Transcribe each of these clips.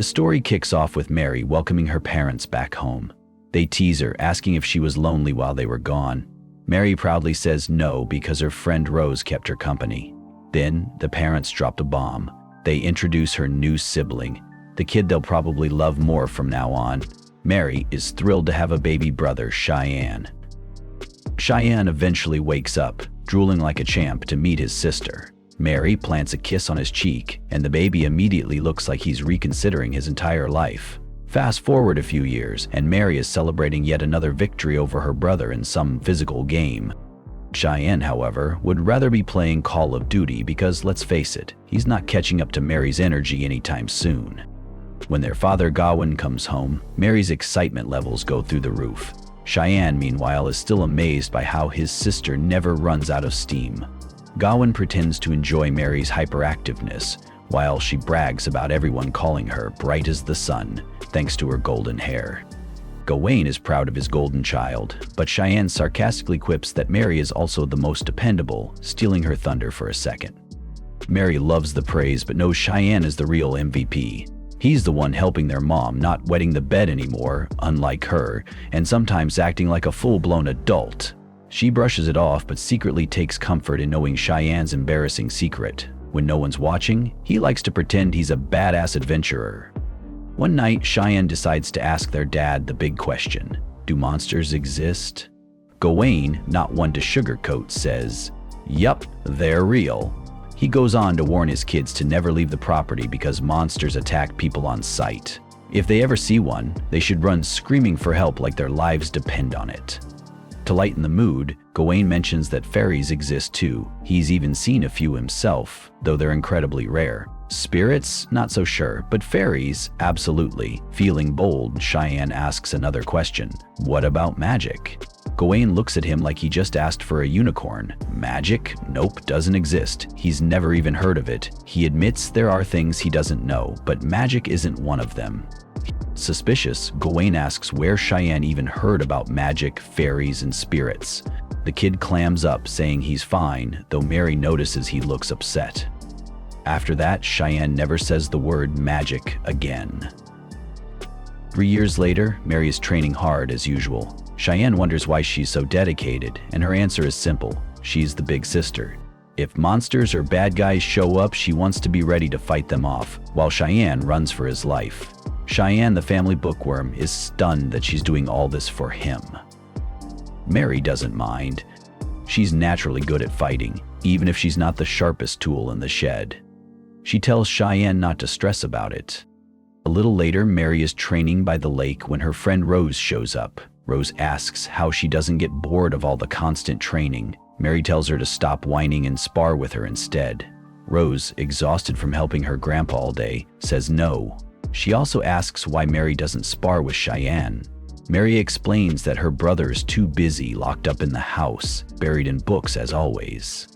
story kicks off with Mary welcoming her parents back home. They tease her, asking if she was lonely while they were gone. Mary proudly says no because her friend Rose kept her company. Then, the parents dropped a bomb. They introduce her new sibling, the kid they'll probably love more from now on. Mary is thrilled to have a baby brother, Cheyenne. Cheyenne eventually wakes up, drooling like a champ to meet his sister. Mary plants a kiss on his cheek, and the baby immediately looks like he's reconsidering his entire life. Fast forward a few years, and Mary is celebrating yet another victory over her brother in some physical game. Cheyenne, however, would rather be playing Call of Duty because, let's face it, he's not catching up to Mary's energy anytime soon. When their father Gawain comes home, Mary's excitement levels go through the roof. Cheyenne, meanwhile, is still amazed by how his sister never runs out of steam. Gawain pretends to enjoy Mary's hyperactiveness, while she brags about everyone calling her bright as the sun, thanks to her golden hair. Gawain is proud of his golden child, but Cheyenne sarcastically quips that Mary is also the most dependable, stealing her thunder for a second. Mary loves the praise but knows Cheyenne is the real MVP. He's the one helping their mom, not wetting the bed anymore, unlike her, and sometimes acting like a full-blown adult. She brushes it off but secretly takes comfort in knowing Cheyenne's embarrassing secret. When no one's watching, he likes to pretend he's a badass adventurer. One night, Cheyenne decides to ask their dad the big question: do monsters exist? Gawain, not one to sugarcoat, says, "Yup, they're real." He goes on to warn his kids to never leave the property because monsters attack people on sight. If they ever see one, they should run screaming for help like their lives depend on it. To lighten the mood, Gawain mentions that fairies exist too. He's even seen a few himself, though they're incredibly rare. Spirits? Not so sure, but fairies? Absolutely. Feeling bold, Cheyenne asks another question: what about magic? Gawain looks at him like he just asked for a unicorn. Magic? Nope, doesn't exist. He's never even heard of it. He admits there are things he doesn't know, but magic isn't one of them. Suspicious, Gawain asks where Cheyenne even heard about magic, fairies, and spirits. The kid clams up, saying he's fine, though Mary notices he looks upset. After that, Cheyenne never says the word magic again. 3 years later, Mary is training hard as usual. Cheyenne wonders why she's so dedicated, and her answer is simple: she's the big sister. If monsters or bad guys show up, she wants to be ready to fight them off, while Cheyenne runs for his life. Cheyenne, the family bookworm, is stunned that she's doing all this for him. Mary doesn't mind. She's naturally good at fighting, even if she's not the sharpest tool in the shed. She tells Cheyenne not to stress about it. A little later, Mary is training by the lake when her friend Rose shows up. Rose asks how she doesn't get bored of all the constant training. Mary tells her to stop whining and spar with her instead. Rose, exhausted from helping her grandpa all day, says no. She also asks why Mary doesn't spar with Cheyenne. Mary explains that her brother is too busy, locked up in the house, buried in books as always.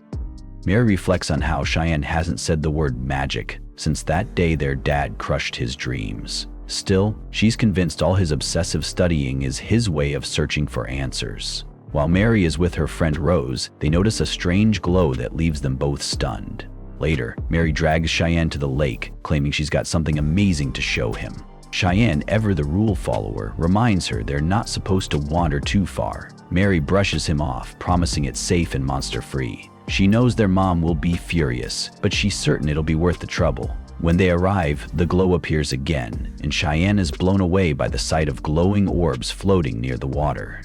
Mary reflects on how Cheyenne hasn't said the word magic since that day their dad crushed his dreams. Still, she's convinced all his obsessive studying is his way of searching for answers. While Mary is with her friend Rose, they notice a strange glow that leaves them both stunned. Later, Mary drags Cheyenne to the lake, claiming she's got something amazing to show him. Cheyenne, ever the rule follower, reminds her they're not supposed to wander too far. Mary brushes him off, promising it's safe and monster-free. She knows their mom will be furious, but she's certain it'll be worth the trouble. When they arrive, the glow appears again, and Cheyenne is blown away by the sight of glowing orbs floating near the water.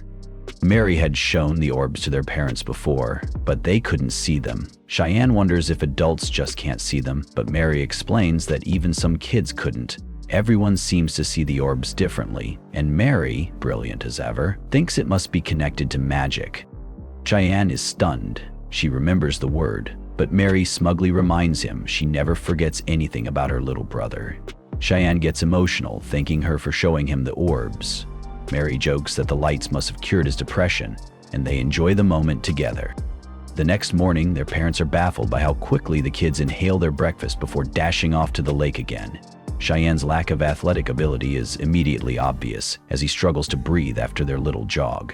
Mary had shown the orbs to their parents before, but they couldn't see them. Cheyenne wonders if adults just can't see them, but Mary explains that even some kids couldn't. Everyone seems to see the orbs differently, and Mary, brilliant as ever, thinks it must be connected to magic. Cheyenne is stunned. She remembers the word, but Mary smugly reminds him she never forgets anything about her little brother. Cheyenne gets emotional, thanking her for showing him the orbs. Mary jokes that the lights must have cured his depression, and they enjoy the moment together. The next morning, their parents are baffled by how quickly the kids inhale their breakfast before dashing off to the lake again. Cheyenne's lack of athletic ability is immediately obvious as he struggles to breathe after their little jog.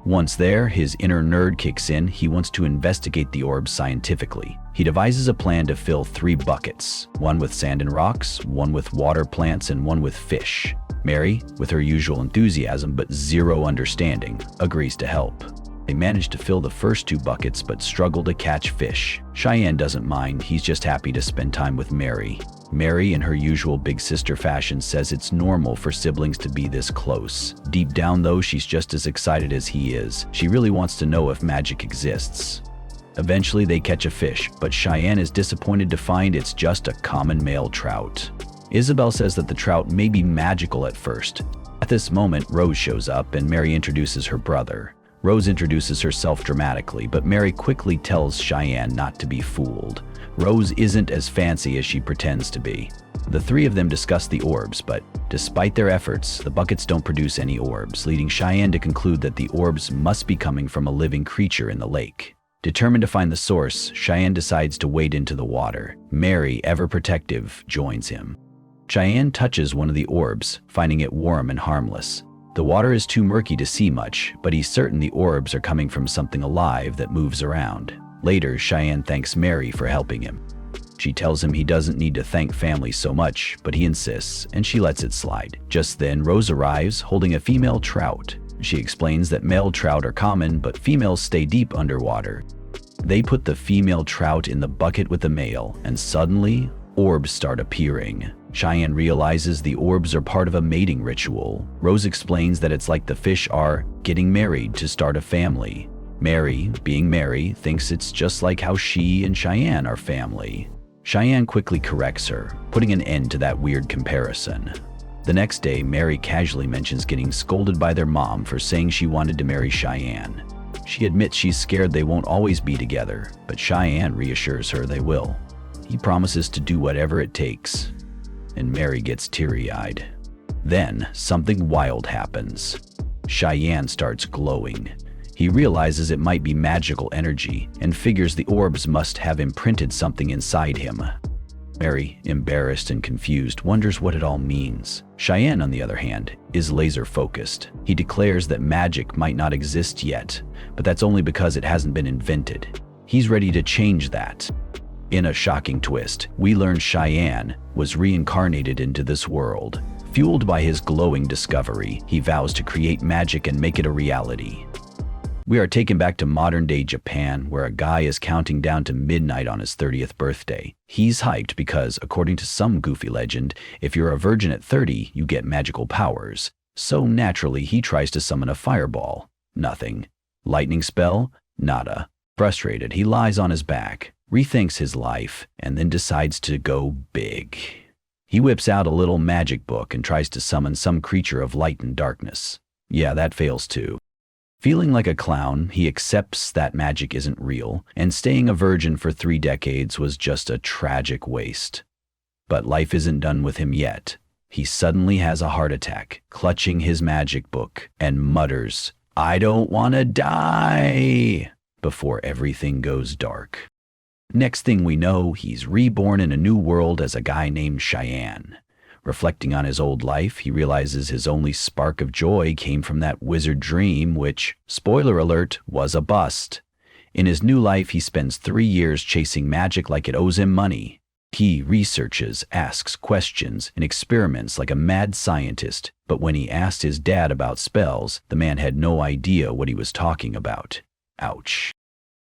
Once there, his inner nerd kicks in. He wants to investigate the orbs scientifically. He devises a plan to fill 3 buckets, one with sand and rocks, one with water plants, and one with fish. Mary, with her usual enthusiasm but zero understanding, agrees to help. They manage to fill the first 2 buckets but struggle to catch fish. Cheyenne doesn't mind, he's just happy to spend time with Mary. Mary, in her usual big sister fashion, says it's normal for siblings to be this close. Deep down though, she's just as excited as he is. She really wants to know if magic exists. Eventually they catch a fish, but Cheyenne is disappointed to find it's just a common male trout. Isabel says that the trout may be magical at first. At this moment, Rose shows up and Mary introduces her brother. Rose introduces herself dramatically, but Mary quickly tells Cheyenne not to be fooled. Rose isn't as fancy as she pretends to be. The 3 of them discuss the orbs, but despite their efforts, the buckets don't produce any orbs, leading Cheyenne to conclude that the orbs must be coming from a living creature in the lake. Determined to find the source, Cheyenne decides to wade into the water. Mary, ever protective, joins him. Cheyenne touches one of the orbs, finding it warm and harmless. The water is too murky to see much, but he's certain the orbs are coming from something alive that moves around. Later, Cheyenne thanks Mary for helping him. She tells him he doesn't need to thank family so much, but he insists, and she lets it slide. Just then, Rose arrives, holding a female trout. She explains that male trout are common, but females stay deep underwater. They put the female trout in the bucket with the male, and suddenly, orbs start appearing. Cheyenne realizes the orbs are part of a mating ritual. Rose explains that it's like the fish are getting married to start a family. Mary, being Mary, thinks it's just like how she and Cheyenne are family. Cheyenne quickly corrects her, putting an end to that weird comparison. The next day, Mary casually mentions getting scolded by their mom for saying she wanted to marry Cheyenne. She admits she's scared they won't always be together, but Cheyenne reassures her they will. He promises to do whatever it takes, and Mary gets teary-eyed. Then, something wild happens. Cheyenne starts glowing. He realizes it might be magical energy and figures the orbs must have imprinted something inside him. Mary, embarrassed and confused, wonders what it all means. Cheyenne, on the other hand, is laser-focused. He declares that magic might not exist yet, but that's only because it hasn't been invented. He's ready to change that. In a shocking twist, we learn Cheyenne was reincarnated into this world. Fueled by his glowing discovery, he vows to create magic and make it a reality. We are taken back to modern-day Japan, where a guy is counting down to midnight on his 30th birthday. He's hyped because, according to some goofy legend, if you're a virgin at 30, you get magical powers. So naturally, he tries to summon a fireball. Nothing. Lightning spell? Nada. Frustrated, he lies on his back, rethinks his life, and then decides to go big. He whips out a little magic book and tries to summon some creature of light and darkness. Yeah, that fails too. Feeling like a clown, he accepts that magic isn't real, and staying a virgin for 3 decades was just a tragic waste. But life isn't done with him yet. He suddenly has a heart attack, clutching his magic book, and mutters, "I don't want to die," before everything goes dark. Next thing we know, he's reborn in a new world as a guy named Cheyenne. Reflecting on his old life, he realizes his only spark of joy came from that wizard dream, which, spoiler alert, was a bust. In his new life, he spends 3 years chasing magic like it owes him money. He researches, asks questions, and experiments like a mad scientist, but when he asked his dad about spells, the man had no idea what he was talking about. Ouch.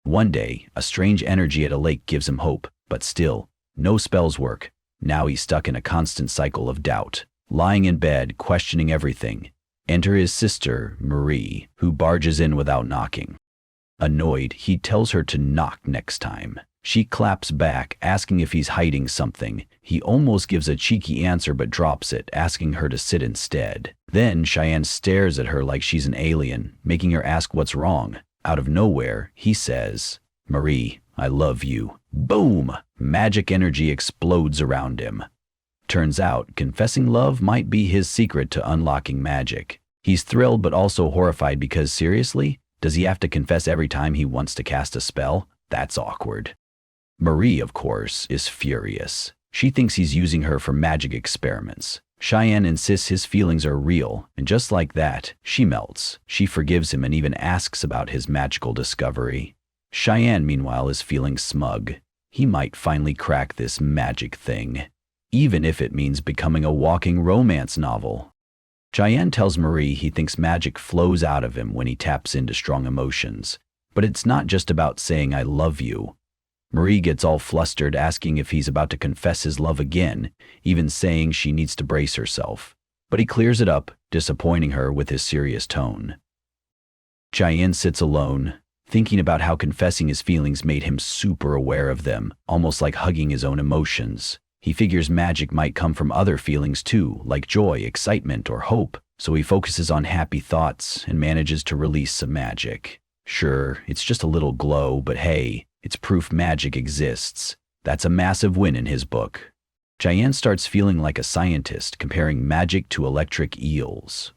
One day, a strange energy at a lake gives him hope, but still, no spells work. Now he's stuck in a constant cycle of doubt, lying in bed, questioning everything. Enter his sister, Marie, who barges in without knocking. Annoyed, he tells her to knock next time. She claps back, asking if he's hiding something. He almost gives a cheeky answer but drops it, asking her to sit instead. Then Cheyenne stares at her like she's an alien, making her ask what's wrong. Out of nowhere, he says, "Marie, I love you." Boom! Magic energy explodes around him. Turns out, confessing love might be his secret to unlocking magic. He's thrilled but also horrified because, seriously? Does he have to confess every time he wants to cast a spell? That's awkward. Marie, of course, is furious. She thinks he's using her for magic experiments. Cheyenne insists his feelings are real, and just like that, she melts. She forgives him and even asks about his magical discovery. Cheyenne, meanwhile, is feeling smug. He might finally crack this magic thing, even if it means becoming a walking romance novel. Cheyenne tells Marie he thinks magic flows out of him when he taps into strong emotions. But it's not just about saying I love you. Marie gets all flustered, asking if he's about to confess his love again, even saying she needs to brace herself. But he clears it up, disappointing her with his serious tone. Cheyenne sits alone, thinking about how confessing his feelings made him super aware of them, almost like hugging his own emotions. He figures magic might come from other feelings too, like joy, excitement, or hope, so he focuses on happy thoughts and manages to release some magic. Sure, it's just a little glow, but hey, it's proof magic exists. That's a massive win in his book. Cheyenne starts feeling like a scientist, comparing magic to electric eels.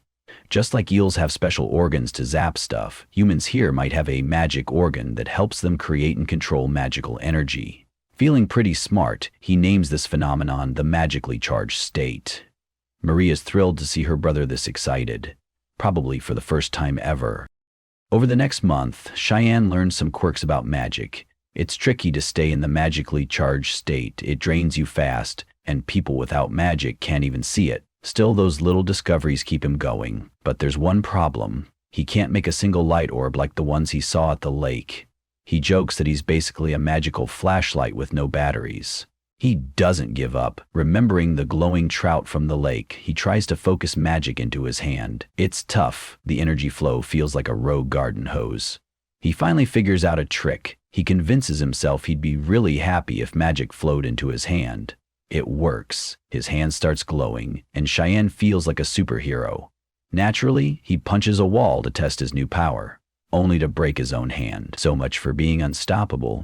Just like eels have special organs to zap stuff, humans here might have a magic organ that helps them create and control magical energy. Feeling pretty smart, he names this phenomenon the magically charged state. Marie is thrilled to see her brother this excited, probably for the first time ever. Over the next month, Cheyenne learns some quirks about magic. It's tricky to stay in the magically charged state. It drains you fast, and people without magic can't even see it. Still, those little discoveries keep him going. But there's one problem. He can't make a single light orb like the ones he saw at the lake. He jokes that he's basically a magical flashlight with no batteries. He doesn't give up. Remembering the glowing trout from the lake, he tries to focus magic into his hand. It's tough. The energy flow feels like a rogue garden hose. He finally figures out a trick. He convinces himself he'd be really happy if magic flowed into his hand. It works. His hand starts glowing, and Cheyenne feels like a superhero. Naturally, he punches a wall to test his new power, only to break his own hand. So much for being unstoppable.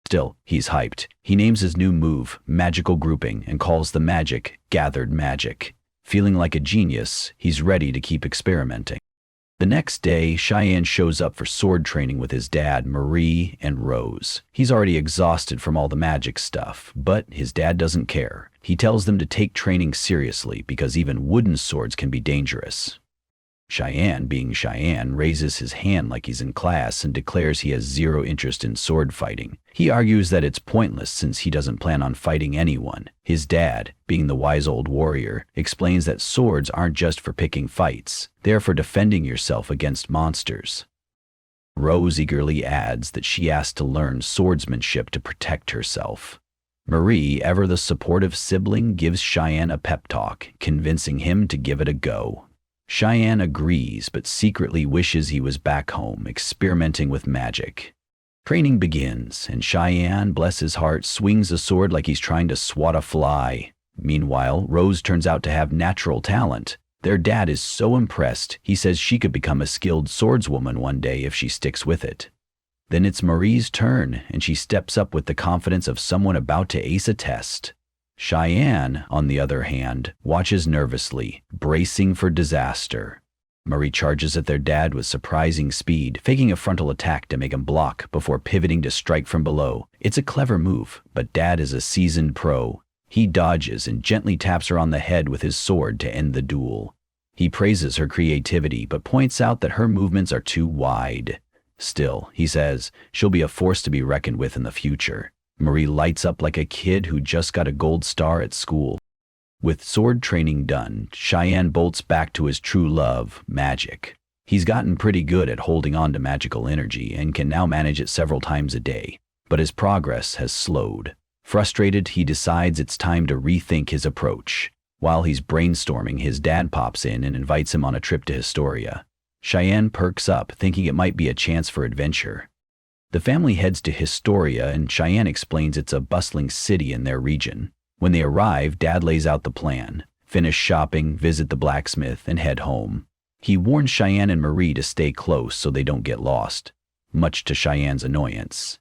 Still, he's hyped. He names his new move Magical Grouping and calls the magic Gathered Magic. Feeling like a genius, he's ready to keep experimenting. The next day, Cheyenne shows up for sword training with his dad, Marie, and Rose. He's already exhausted from all the magic stuff, but his dad doesn't care. He tells them to take training seriously because even wooden swords can be dangerous. Cheyenne, being Cheyenne, raises his hand like he's in class and declares he has zero interest in sword fighting. He argues that it's pointless since he doesn't plan on fighting anyone. His dad, being the wise old warrior, explains that swords aren't just for picking fights. They're for defending yourself against monsters. Rose eagerly adds that she asked to learn swordsmanship to protect herself. Marie, ever the supportive sibling, gives Cheyenne a pep talk, convincing him to give it a go. Cheyenne agrees, but secretly wishes he was back home, experimenting with magic. Training begins, and Cheyenne, bless his heart, swings a sword like he's trying to swat a fly. Meanwhile, Rose turns out to have natural talent. Their dad is so impressed, he says she could become a skilled swordswoman one day if she sticks with it. Then it's Marie's turn, and she steps up with the confidence of someone about to ace a test. Cheyenne, on the other hand, watches nervously, bracing for disaster. Marie charges at their dad with surprising speed, faking a frontal attack to make him block before pivoting to strike from below. It's a clever move, but dad is a seasoned pro. He dodges and gently taps her on the head with his sword to end the duel. He praises her creativity, but points out that her movements are too wide. Still, he says, she'll be a force to be reckoned with in the future. Marie lights up like a kid who just got a gold star at school. With sword training done, Cheyenne bolts back to his true love, magic. He's gotten pretty good at holding on to magical energy and can now manage it several times a day, but his progress has slowed. Frustrated, he decides it's time to rethink his approach. While he's brainstorming, his dad pops in and invites him on a trip to Historia. Cheyenne perks up, thinking it might be a chance for adventure. The family heads to Historia, and Cheyenne explains it's a bustling city in their region. When they arrive, Dad lays out the plan. Finish shopping, visit the blacksmith, and head home. He warns Cheyenne and Marie to stay close so they don't get lost, much to Cheyenne's annoyance.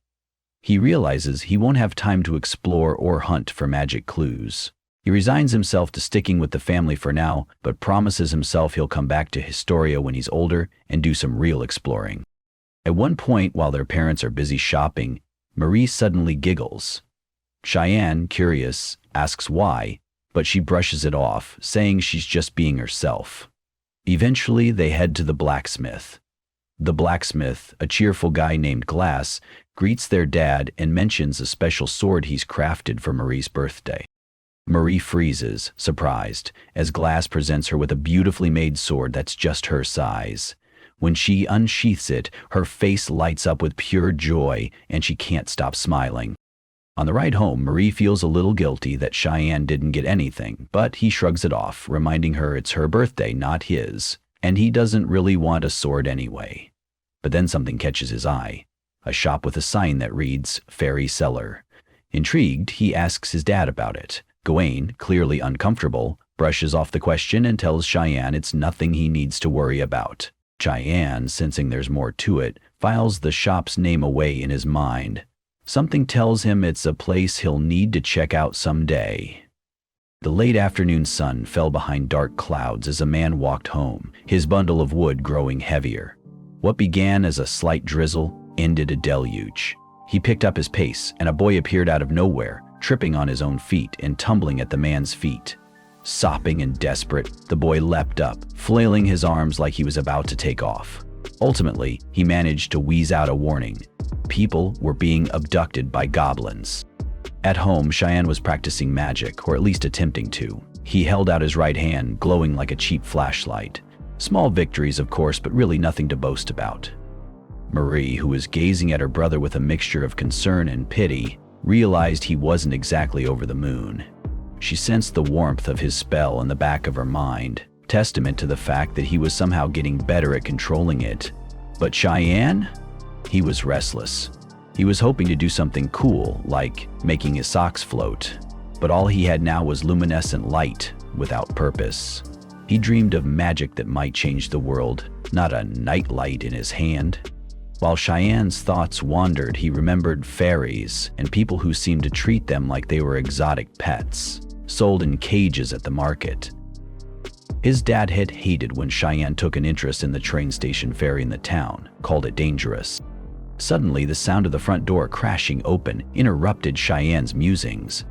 He realizes he won't have time to explore or hunt for magic clues. He resigns himself to sticking with the family for now, but promises himself he'll come back to Historia when he's older and do some real exploring. At one point, while their parents are busy shopping, Marie suddenly giggles. Cheyenne, curious, asks why, but she brushes it off, saying she's just being herself. Eventually, they head to the blacksmith. The blacksmith, a cheerful guy named Glass, greets their dad and mentions a special sword he's crafted for Marie's birthday. Marie freezes, surprised, as Glass presents her with a beautifully made sword that's just her size. When she unsheaths it, her face lights up with pure joy, and she can't stop smiling. On the ride home, Marie feels a little guilty that Cheyenne didn't get anything, but he shrugs it off, reminding her it's her birthday, not his, and he doesn't really want a sword anyway. But then something catches his eye. A shop with a sign that reads, Fairy Cellar. Intrigued, he asks his dad about it. Gawain, clearly uncomfortable, brushes off the question and tells Cheyenne it's nothing he needs to worry about. Cheyenne, sensing there's more to it, files the shop's name away in his mind. Something tells him it's a place he'll need to check out someday. The late afternoon sun fell behind dark clouds as a man walked home, his bundle of wood growing heavier. What began as a slight drizzle ended a deluge. He picked up his pace, and a boy appeared out of nowhere, tripping on his own feet and tumbling at the man's feet. Sopping and desperate, the boy leapt up, flailing his arms like he was about to take off. Ultimately, he managed to wheeze out a warning. People were being abducted by goblins. At home, Cheyenne was practicing magic, or at least attempting to. He held out his right hand, glowing like a cheap flashlight. Small victories, of course, but really nothing to boast about. Marie, who was gazing at her brother with a mixture of concern and pity, realized he wasn't exactly over the moon. She sensed the warmth of his spell in the back of her mind, testament to the fact that he was somehow getting better at controlling it. But Cheyenne? He was restless. He was hoping to do something cool, like making his socks float. But all he had now was luminescent light, without purpose. He dreamed of magic that might change the world, not a nightlight in his hand. While Cheyenne's thoughts wandered, he remembered fairies and people who seemed to treat them like they were exotic pets, sold in cages at the market. His dad had hated when Cheyenne took an interest in the train station fairy in the town, called it dangerous. Suddenly, the sound of the front door crashing open interrupted Cheyenne's musings.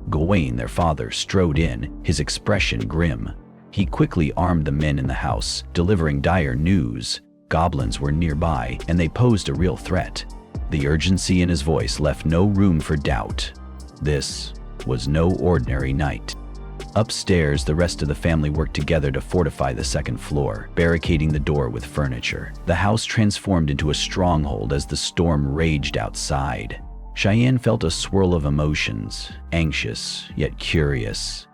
Gawain, their father, strode in, his expression grim. He quickly armed the men in the house, delivering dire news. Goblins were nearby, and they posed a real threat. The urgency in his voice left no room for doubt. This was no ordinary night. Upstairs, the rest of the family worked together to fortify the second floor, barricading the door with furniture. The house transformed into a stronghold as the storm raged outside. Cheyenne felt a swirl of emotions, anxious yet curious.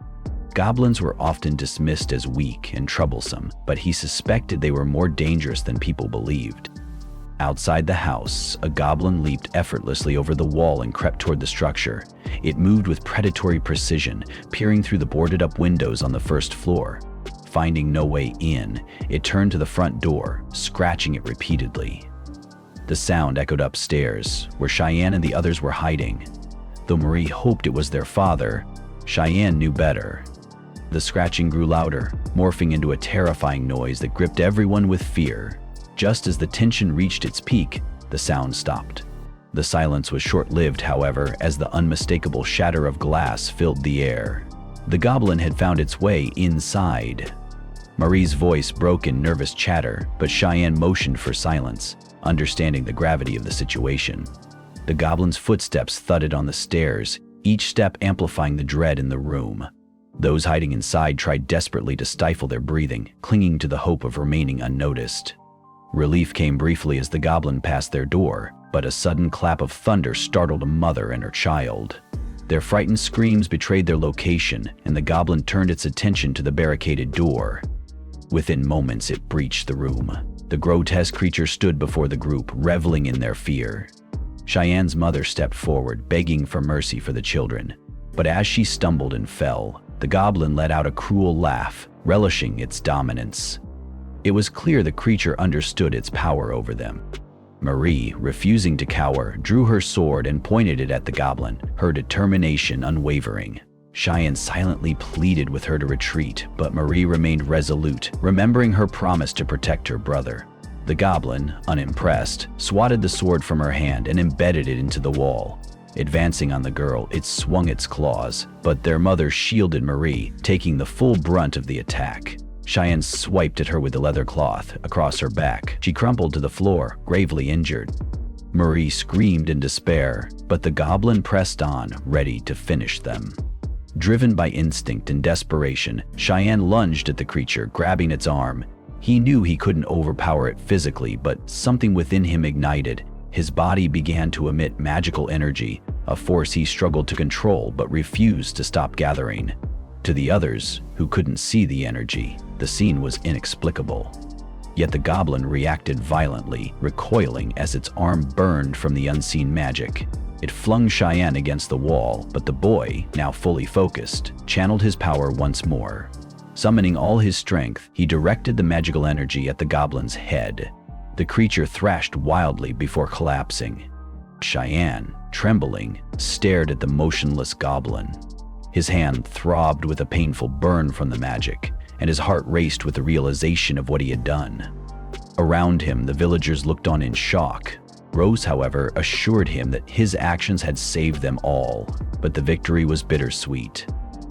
Goblins were often dismissed as weak and troublesome, but he suspected they were more dangerous than people believed. Outside the house, a goblin leaped effortlessly over the wall and crept toward the structure. It moved with predatory precision, peering through the boarded-up windows on the first floor. Finding no way in, it turned to the front door, scratching it repeatedly. The sound echoed upstairs, where Cheyenne and the others were hiding. Though Marie hoped it was their father, Cheyenne knew better. The scratching grew louder, morphing into a terrifying noise that gripped everyone with fear. Just as the tension reached its peak, the sound stopped. The silence was short-lived, however, as the unmistakable shatter of glass filled the air. The goblin had found its way inside. Marie's voice broke in nervous chatter, but Cheyenne motioned for silence, understanding the gravity of the situation. The goblin's footsteps thudded on the stairs, each step amplifying the dread in the room. Those hiding inside tried desperately to stifle their breathing, clinging to the hope of remaining unnoticed. Relief came briefly as the goblin passed their door, but a sudden clap of thunder startled a mother and her child. Their frightened screams betrayed their location, and the goblin turned its attention to the barricaded door. Within moments, it breached the room. The grotesque creature stood before the group, reveling in their fear. Cheyenne's mother stepped forward, begging for mercy for the children. But as she stumbled and fell, the goblin let out a cruel laugh, relishing its dominance. It was clear the creature understood its power over them. Marie, refusing to cower, drew her sword and pointed it at the goblin, her determination unwavering. Cheyenne silently pleaded with her to retreat, but Marie remained resolute, remembering her promise to protect her brother. The goblin, unimpressed, swatted the sword from her hand and embedded it into the wall. Advancing on the girl, it swung its claws, but their mother shielded Marie, taking the full brunt of the attack. Cheyenne swiped at her with the leather cloth across her back. She crumpled to the floor, gravely injured. Marie screamed in despair, but the goblin pressed on, ready to finish them. Driven by instinct and desperation, Cheyenne lunged at the creature, grabbing its arm. He knew he couldn't overpower it physically, but something within him ignited. His body began to emit magical energy, a force he struggled to control but refused to stop gathering. To the others, who couldn't see the energy, the scene was inexplicable. Yet the goblin reacted violently, recoiling as its arm burned from the unseen magic. It flung Cheyenne against the wall, but the boy, now fully focused, channeled his power once more. Summoning all his strength, he directed the magical energy at the goblin's head. The creature thrashed wildly before collapsing. Cheyenne, trembling, stared at the motionless goblin. His hand throbbed with a painful burn from the magic, and his heart raced with the realization of what he had done. Around him, the villagers looked on in shock. Rose, however, assured him that his actions had saved them all, but the victory was bittersweet.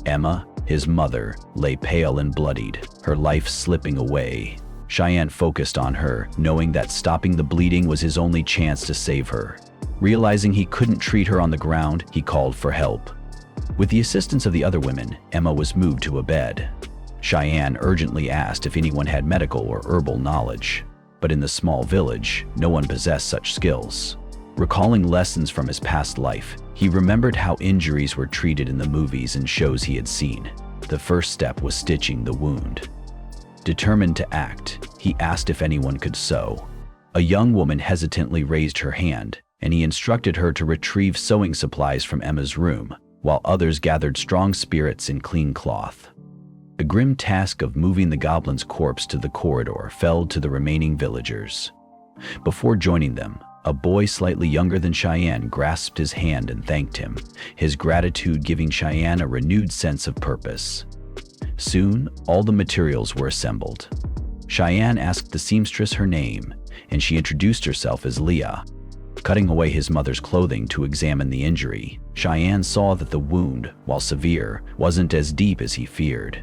Emma, his mother, lay pale and bloodied, her life slipping away. Cheyenne focused on her, knowing that stopping the bleeding was his only chance to save her. Realizing he couldn't treat her on the ground, he called for help. With the assistance of the other women, Emma was moved to a bed. Cheyenne urgently asked if anyone had medical or herbal knowledge, but in the small village, no one possessed such skills. Recalling lessons from his past life, he remembered how injuries were treated in the movies and shows he had seen. The first step was stitching the wound. Determined to act, he asked if anyone could sew. A young woman hesitantly raised her hand, and he instructed her to retrieve sewing supplies from Emma's room, while others gathered strong spirits and clean cloth. The grim task of moving the goblin's corpse to the corridor fell to the remaining villagers. Before joining them, a boy slightly younger than Cheyenne grasped his hand and thanked him, his gratitude giving Cheyenne a renewed sense of purpose. Soon, all the materials were assembled. Cheyenne asked the seamstress her name, and she introduced herself as Leah. Cutting away his mother's clothing to examine the injury, Cheyenne saw that the wound, while severe, wasn't as deep as he feared.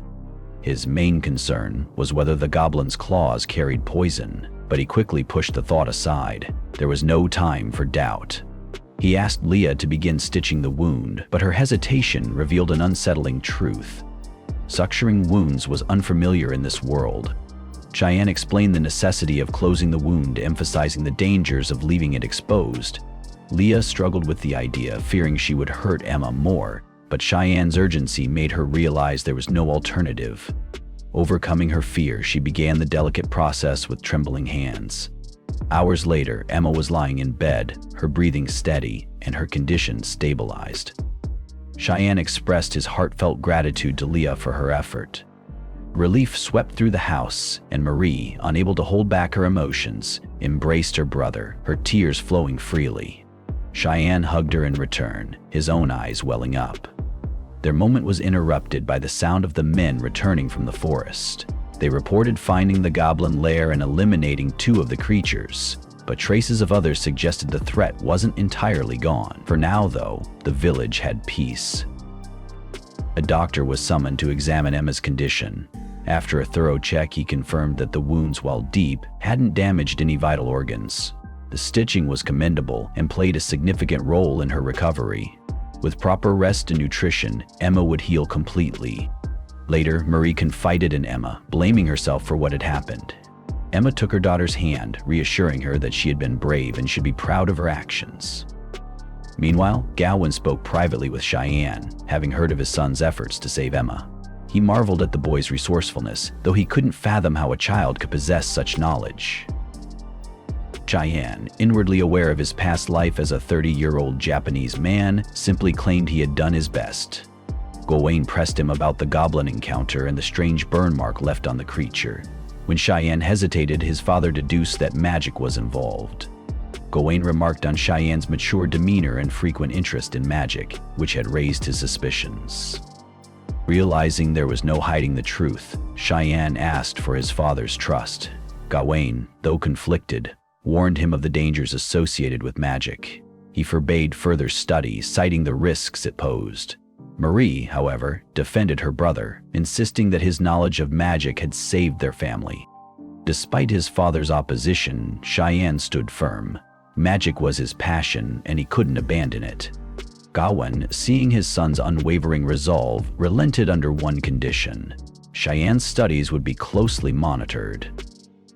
His main concern was whether the goblin's claws carried poison, but he quickly pushed the thought aside. There was no time for doubt. He asked Leah to begin stitching the wound, but her hesitation revealed an unsettling truth. Suctioning wounds was unfamiliar in this world. Cheyenne explained the necessity of closing the wound, emphasizing the dangers of leaving it exposed. Leah struggled with the idea, fearing she would hurt Emma more, but Cheyenne's urgency made her realize there was no alternative. Overcoming her fear, she began the delicate process with trembling hands. Hours later, Emma was lying in bed, her breathing steady, and her condition stabilized. Cheyenne expressed his heartfelt gratitude to Leah for her effort. Relief swept through the house, and Marie, unable to hold back her emotions, embraced her brother, her tears flowing freely. Cheyenne hugged her in return, his own eyes welling up. Their moment was interrupted by the sound of the men returning from the forest. They reported finding the goblin lair and eliminating 2 of the creatures, but traces of others suggested the threat wasn't entirely gone. For now, though, the village had peace. A doctor was summoned to examine Emma's condition. After a thorough check, he confirmed that the wounds, while deep, hadn't damaged any vital organs. The stitching was commendable and played a significant role in her recovery. With proper rest and nutrition, Emma would heal completely. Later, Marie confided in Emma, blaming herself for what had happened. Emma took her daughter's hand, reassuring her that she had been brave and should be proud of her actions. Meanwhile, Gawain spoke privately with Cheyenne, having heard of his son's efforts to save Emma. He marveled at the boy's resourcefulness, though he couldn't fathom how a child could possess such knowledge. Cheyenne, inwardly aware of his past life as a 30-year-old Japanese man, simply claimed he had done his best. Gawain pressed him about the goblin encounter and the strange burn mark left on the creature. When Cheyenne hesitated, his father deduced that magic was involved. Gawain remarked on Cheyenne's mature demeanor and frequent interest in magic, which had raised his suspicions. Realizing there was no hiding the truth, Cheyenne asked for his father's trust. Gawain, though conflicted, warned him of the dangers associated with magic. He forbade further study, citing the risks it posed. Marie, however, defended her brother, insisting that his knowledge of magic had saved their family. Despite his father's opposition, Cheyenne stood firm. Magic was his passion, and he couldn't abandon it. Gawain, seeing his son's unwavering resolve, relented under one condition: Cheyenne's studies would be closely monitored.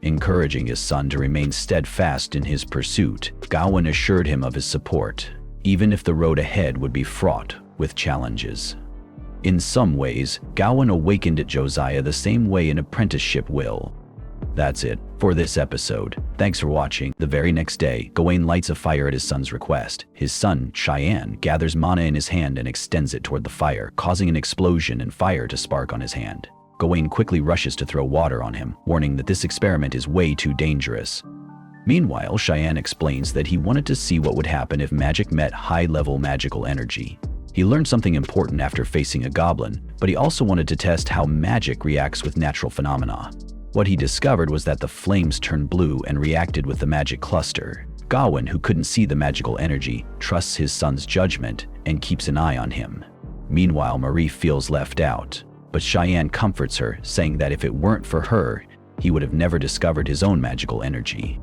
Encouraging his son to remain steadfast in his pursuit, Gawain assured him of his support, even if the road ahead would be fraught with challenges. In some ways, Gawain awakened at Josiah the same way an apprenticeship will. That's it for this episode. Thanks for watching. The very next day, Gawain lights a fire at his son's request. His son, Cheyenne, gathers mana in his hand and extends it toward the fire, causing an explosion and fire to spark on his hand. Gawain quickly rushes to throw water on him, warning that this experiment is way too dangerous. Meanwhile, Cheyenne explains that he wanted to see what would happen if magic met high-level magical energy. He learned something important after facing a goblin, but he also wanted to test how magic reacts with natural phenomena. What he discovered was that the flames turned blue and reacted with the magic cluster. Gawain, who couldn't see the magical energy, trusts his son's judgment and keeps an eye on him. Meanwhile, Marie feels left out, but Cheyenne comforts her, saying that if it weren't for her, he would have never discovered his own magical energy.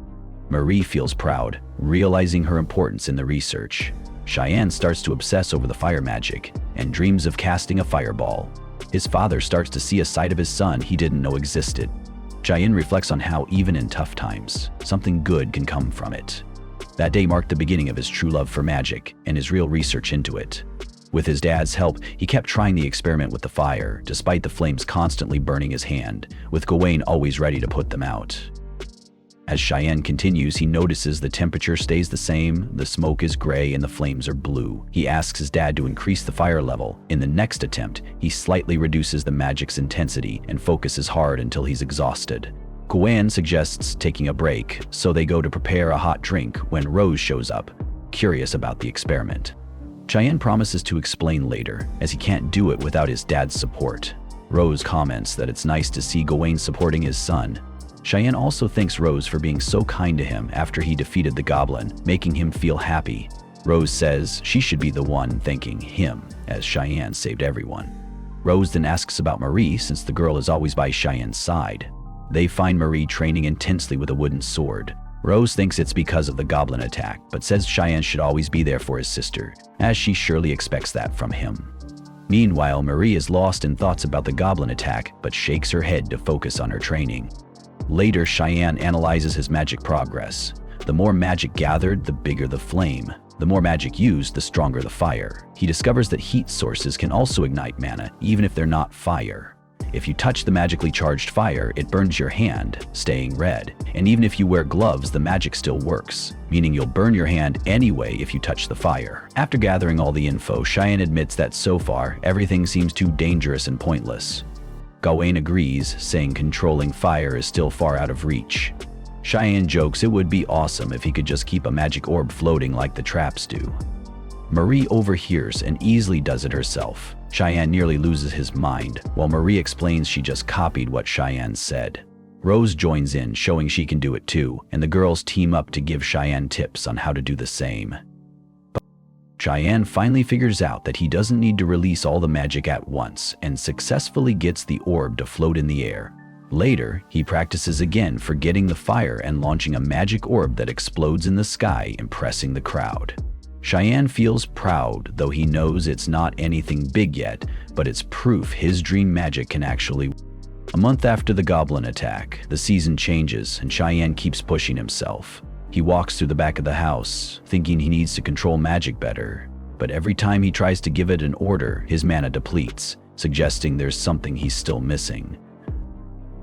Marie feels proud, realizing her importance in the research. Cheyenne starts to obsess over the fire magic and dreams of casting a fireball. His father starts to see a side of his son he didn't know existed. Cheyenne reflects on how, even in tough times, something good can come from it. That day marked the beginning of his true love for magic and his real research into it. With his dad's help, he kept trying the experiment with the fire, despite the flames constantly burning his hand, with Gawain always ready to put them out. As Cheyenne continues, he notices the temperature stays the same, the smoke is gray, and the flames are blue. He asks his dad to increase the fire level. In the next attempt, he slightly reduces the magic's intensity and focuses hard until he's exhausted. Gawain suggests taking a break, so they go to prepare a hot drink when Rose shows up, curious about the experiment. Cheyenne promises to explain later, as he can't do it without his dad's support. Rose comments that it's nice to see Gawain supporting his son. Cheyenne also thanks Rose for being so kind to him after he defeated the goblin, making him feel happy. Rose says she should be the one thanking him, as Cheyenne saved everyone. Rose then asks about Marie, since the girl is always by Cheyenne's side. They find Marie training intensely with a wooden sword. Rose thinks it's because of the goblin attack, but says Cheyenne should always be there for his sister, as she surely expects that from him. Meanwhile, Marie is lost in thoughts about the goblin attack, but shakes her head to focus on her training. Later, Cheyenne analyzes his magic progress. The more magic gathered, the bigger the flame. The more magic used, the stronger the fire. He discovers that heat sources can also ignite mana, even if they're not fire. If you touch the magically charged fire, it burns your hand, staying red. And even if you wear gloves, the magic still works, meaning you'll burn your hand anyway if you touch the fire. After gathering all the info, Cheyenne admits that so far, everything seems too dangerous and pointless. Gawain agrees, saying controlling fire is still far out of reach. Cheyenne jokes it would be awesome if he could just keep a magic orb floating like the traps do. Marie overhears and easily does it herself. Cheyenne nearly loses his mind, while Marie explains she just copied what Cheyenne said. Rose joins in, showing she can do it too, and the girls team up to give Cheyenne tips on how to do the same. But Cheyenne finally figures out that he doesn't need to release all the magic at once, and successfully gets the orb to float in the air. Later, he practices again, forgetting the fire and launching a magic orb that explodes in the sky, impressing the crowd. Cheyenne feels proud, though he knows it's not anything big yet, but it's proof his dream magic can actually. A month after the goblin attack, the season changes and Cheyenne keeps pushing himself. He walks through the back of the house, thinking he needs to control magic better, but every time he tries to give it an order, his mana depletes, suggesting there's something he's still missing.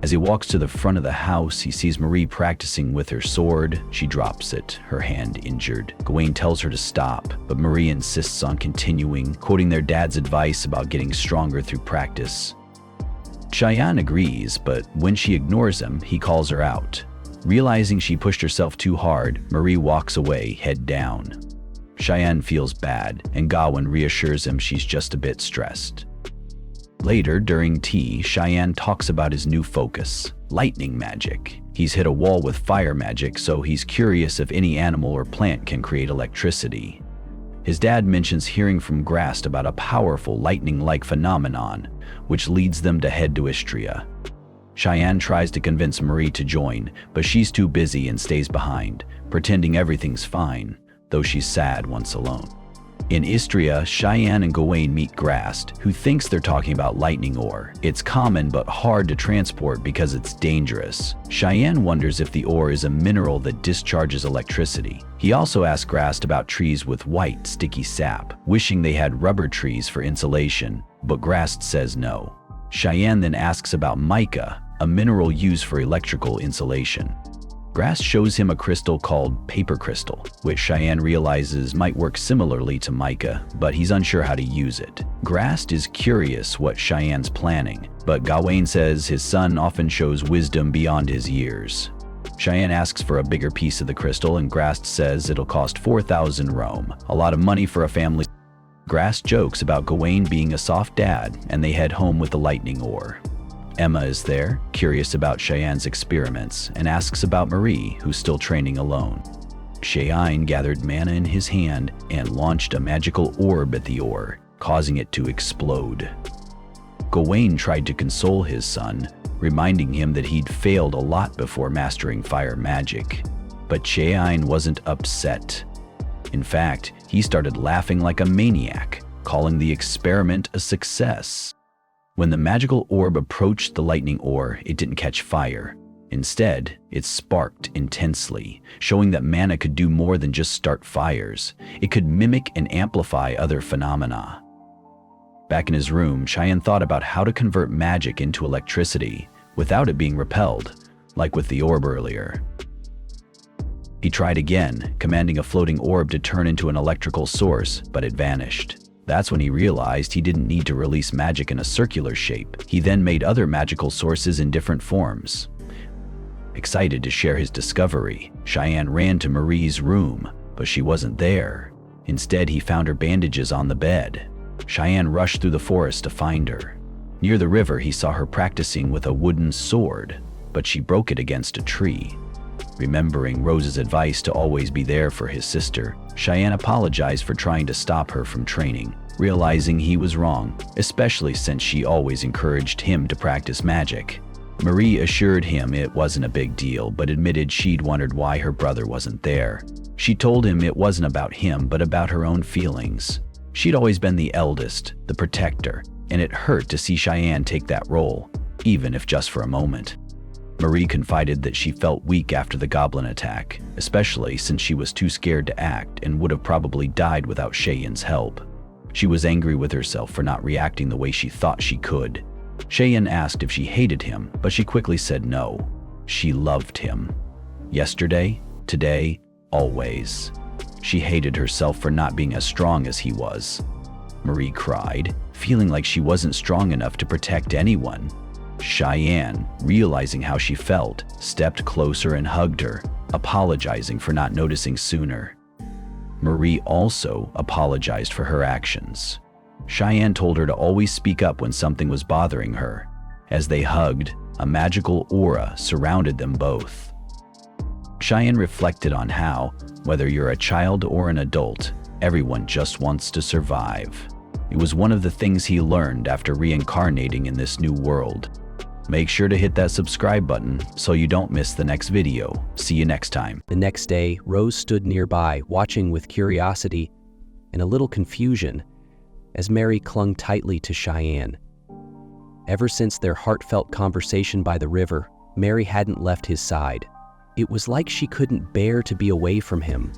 As he walks to the front of the house, he sees Marie practicing with her sword. She drops it, her hand injured. Gawain tells her to stop, but Marie insists on continuing, quoting their dad's advice about getting stronger through practice. Cheyenne agrees, but when she ignores him, he calls her out. Realizing she pushed herself too hard, Marie walks away, head down. Cheyenne feels bad, and Gawain reassures him she's just a bit stressed. Later, during tea, Cheyenne talks about his new focus, lightning magic. He's hit a wall with fire magic, so he's curious if any animal or plant can create electricity. His dad mentions hearing from Grast about a powerful lightning-like phenomenon, which leads them to head to Istria. Cheyenne tries to convince Marie to join, but she's too busy and stays behind, pretending everything's fine, though she's sad once alone. In Istria, Cheyenne and Gawain meet Grast, who thinks they're talking about lightning ore. It's common but hard to transport because it's dangerous. Cheyenne wonders if the ore is a mineral that discharges electricity. He also asks Grast about trees with white, sticky sap, wishing they had rubber trees for insulation, but Grast says no. Cheyenne then asks about mica, a mineral used for electrical insulation. Grast shows him a crystal called paper crystal, which Cheyenne realizes might work similarly to mica, but he's unsure how to use it. Grast is curious what Cheyenne's planning, but Gawain says his son often shows wisdom beyond his years. Cheyenne asks for a bigger piece of the crystal, and Grast says it'll cost 4,000 Rome, a lot of money for a family. Grast jokes about Gawain being a soft dad, and they head home with the lightning ore. Emma is there, curious about Cheyenne's experiments, and asks about Marie, who's still training alone. Cheyenne gathered mana in his hand and launched a magical orb at the ore, causing it to explode. Gawain tried to console his son, reminding him that he'd failed a lot before mastering fire magic. But Cheyenne wasn't upset. In fact, he started laughing like a maniac, calling the experiment a success. When the magical orb approached the lightning ore, it didn't catch fire. Instead, it sparked intensely, showing that mana could do more than just start fires. It could mimic and amplify other phenomena. Back in his room, Cheyenne thought about how to convert magic into electricity without it being repelled, like with the orb earlier. He tried again, commanding a floating orb to turn into an electrical source, but it vanished. That's when he realized he didn't need to release magic in a circular shape. He then made other magical sources in different forms. Excited to share his discovery, Cheyenne ran to Marie's room, but she wasn't there. Instead, he found her bandages on the bed. Cheyenne rushed through the forest to find her. Near the river, he saw her practicing with a wooden sword, but she broke it against a tree. Remembering Rose's advice to always be there for his sister, Cheyenne apologized for trying to stop her from training, realizing he was wrong, especially since she always encouraged him to practice magic. Marie assured him it wasn't a big deal, but admitted she'd wondered why her brother wasn't there. She told him it wasn't about him, but about her own feelings. She'd always been the eldest, the protector, and it hurt to see Cheyenne take that role, even if just for a moment. Marie confided that she felt weak after the goblin attack, especially since she was too scared to act and would have probably died without Cheyenne's help. She was angry with herself for not reacting the way she thought she could. Cheyenne asked if she hated him, but she quickly said no. She loved him. Yesterday, today, always. She hated herself for not being as strong as he was. Marie cried, feeling like she wasn't strong enough to protect anyone. Cheyenne, realizing how she felt, stepped closer and hugged her, apologizing for not noticing sooner. Marie also apologized for her actions. Cheyenne told her to always speak up when something was bothering her. As they hugged, a magical aura surrounded them both. Cheyenne reflected on how, whether you're a child or an adult, everyone just wants to survive. It was one of the things he learned after reincarnating in this new world. Make sure to hit that subscribe button so you don't miss the next video. See you next time. The next day, Rose stood nearby, watching with curiosity and a little confusion as Mary clung tightly to Cheyenne. Ever since their heartfelt conversation by the river, Mary hadn't left his side. It was like she couldn't bear to be away from him.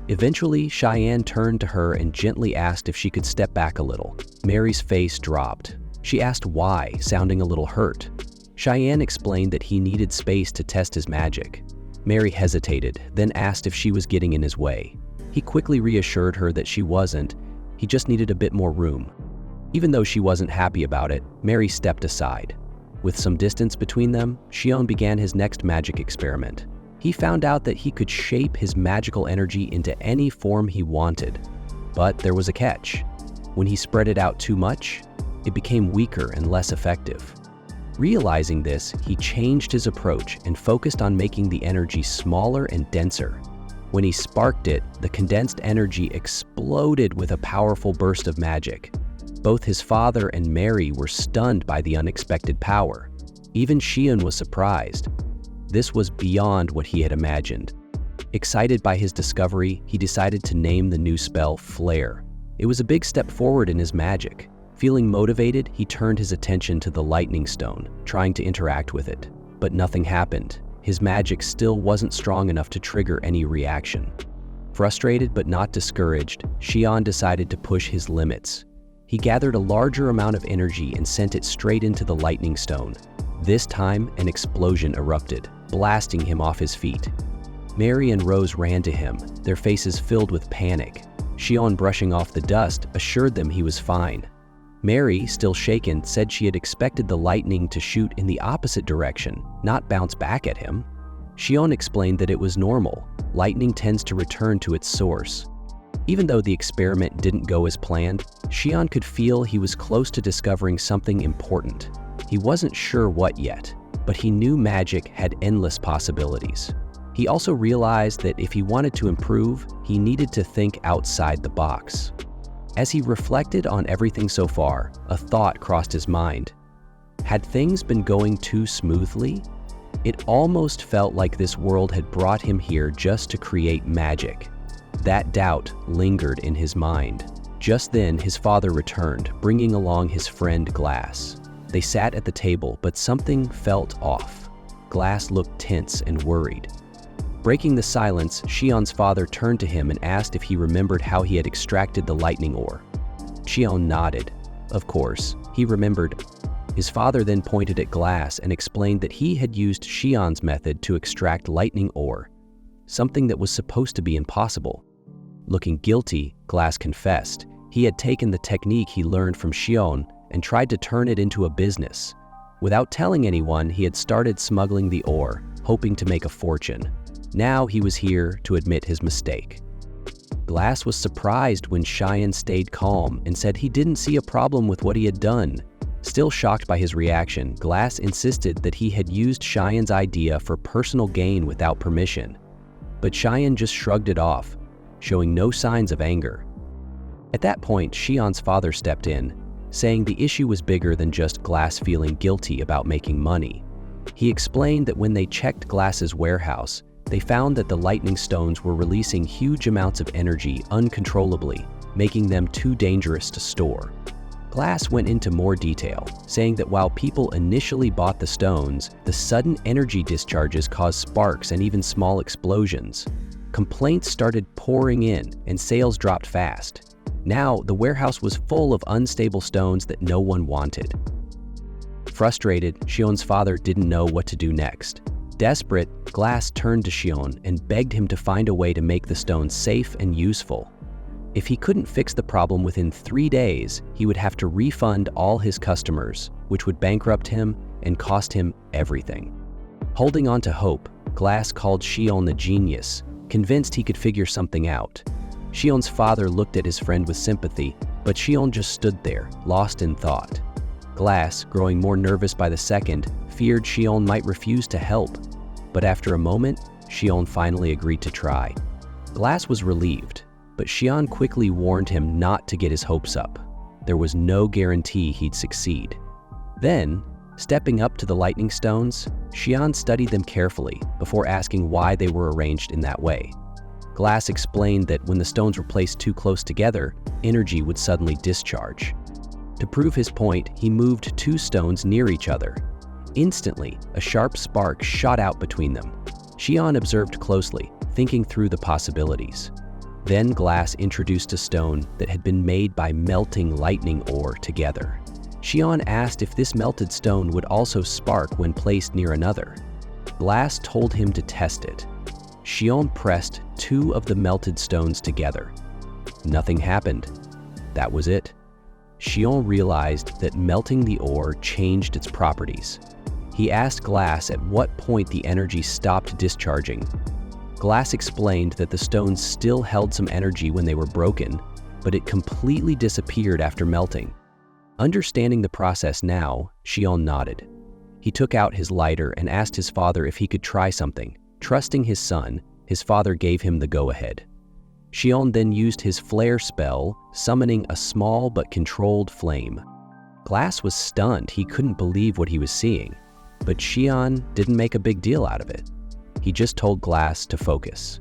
Eventually, Cheyenne turned to her and gently asked if she could step back a little. Mary's face dropped. She asked why, sounding a little hurt. Cheyenne explained that he needed space to test his magic. Mary hesitated, then asked if she was getting in his way. He quickly reassured her that she wasn't, he just needed a bit more room. Even though she wasn't happy about it, Mary stepped aside. With some distance between them, Sion began his next magic experiment. He found out that he could shape his magical energy into any form he wanted. But there was a catch. When he spread it out too much, it became weaker and less effective. Realizing this, he changed his approach and focused on making the energy smaller and denser. When he sparked it, the condensed energy exploded with a powerful burst of magic. Both his father and Mary were stunned by the unexpected power. Even Sion was surprised. This was beyond what he had imagined. Excited by his discovery, he decided to name the new spell Flare. It was a big step forward in his magic. Feeling motivated, he turned his attention to the lightning stone, trying to interact with it. But nothing happened. His magic still wasn't strong enough to trigger any reaction. Frustrated but not discouraged, Sion decided to push his limits. He gathered a larger amount of energy and sent it straight into the lightning stone. This time, an explosion erupted, blasting him off his feet. Mary and Rose ran to him, their faces filled with panic. Sion, brushing off the dust, assured them he was fine. Mary, still shaken, said she had expected the lightning to shoot in the opposite direction, not bounce back at him. Sion explained that it was normal. Lightning tends to return to its source. Even though the experiment didn't go as planned, Sion could feel he was close to discovering something important. He wasn't sure what yet, but he knew magic had endless possibilities. He also realized that if he wanted to improve, he needed to think outside the box. As he reflected on everything so far, a thought crossed his mind. Had things been going too smoothly? It almost felt like this world had brought him here just to create magic. That doubt lingered in his mind. Just then, his father returned, bringing along his friend Glass. They sat at the table, but something felt off. Glass looked tense and worried. Breaking the silence, Sion's father turned to him and asked if he remembered how he had extracted the lightning ore. Sion nodded. Of course, he remembered. His father then pointed at Glass and explained that he had used Sion's method to extract lightning ore, something that was supposed to be impossible. Looking guilty, Glass confessed. He had taken the technique he learned from Sion and tried to turn it into a business. Without telling anyone, he had started smuggling the ore, hoping to make a fortune. Now he was here to admit his mistake. Glass was surprised when Sion stayed calm and said he didn't see a problem with what he had done. Still shocked by his reaction, Glass insisted that he had used Sion's idea for personal gain without permission. But Sion just shrugged it off, showing no signs of anger. At that point, Sion's father stepped in, saying the issue was bigger than just Glass feeling guilty about making money. He explained that when they checked Glass's warehouse, they found that the lightning stones were releasing huge amounts of energy uncontrollably, making them too dangerous to store. Glass went into more detail, saying that while people initially bought the stones, the sudden energy discharges caused sparks and even small explosions. Complaints started pouring in, and sales dropped fast. Now, the warehouse was full of unstable stones that no one wanted. Frustrated, Sion's father didn't know what to do next. Desperate, Glass turned to Sion and begged him to find a way to make the stones safe and useful. If he couldn't fix the problem within 3 days, he would have to refund all his customers, which would bankrupt him and cost him everything. Holding on to hope, Glass called Sion the genius, convinced he could figure something out. Sion's father looked at his friend with sympathy, but Sion just stood there, lost in thought. Glass, growing more nervous by the second, feared Sion might refuse to help. But after a moment, Sion finally agreed to try. Glass was relieved, but Sion quickly warned him not to get his hopes up. There was no guarantee he'd succeed. Then, stepping up to the lightning stones, Sion studied them carefully before asking why they were arranged in that way. Glass explained that when the stones were placed too close together, energy would suddenly discharge. To prove his point, he moved 2 stones near each other. Instantly, a sharp spark shot out between them. Sion observed closely, thinking through the possibilities. Then Glass introduced a stone that had been made by melting lightning ore together. Sion asked if this melted stone would also spark when placed near another. Glass told him to test it. Sion pressed 2 of the melted stones together. Nothing happened. That was it. Sion realized that melting the ore changed its properties. He asked Glass at what point the energy stopped discharging. Glass explained that the stones still held some energy when they were broken, but it completely disappeared after melting. Understanding the process now, Sion nodded. He took out his lighter and asked his father if he could try something. Trusting his son, His father gave him the go-ahead. Sion then used his flare spell, summoning a small but controlled flame. Glass was stunned. He couldn't believe what he was seeing. But Sion didn't make a big deal out of it. He just told Glass to focus.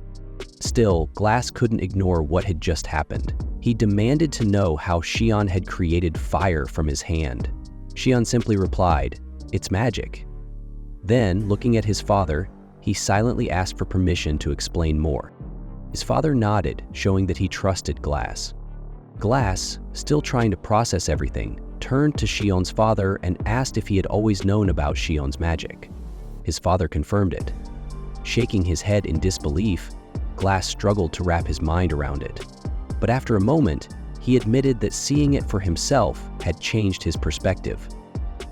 Still, Glass couldn't ignore what had just happened. He demanded to know how Sion had created fire from his hand. Sion simply replied, "It's magic." Then, looking at his father, he silently asked for permission to explain more. His father nodded, showing that he trusted Glass. Glass, still trying to process everything, turned to Sion's father and asked if he had always known about Sion's magic. His father confirmed it. Shaking his head in disbelief, Glass struggled to wrap his mind around it. But after a moment, he admitted that seeing it for himself had changed his perspective.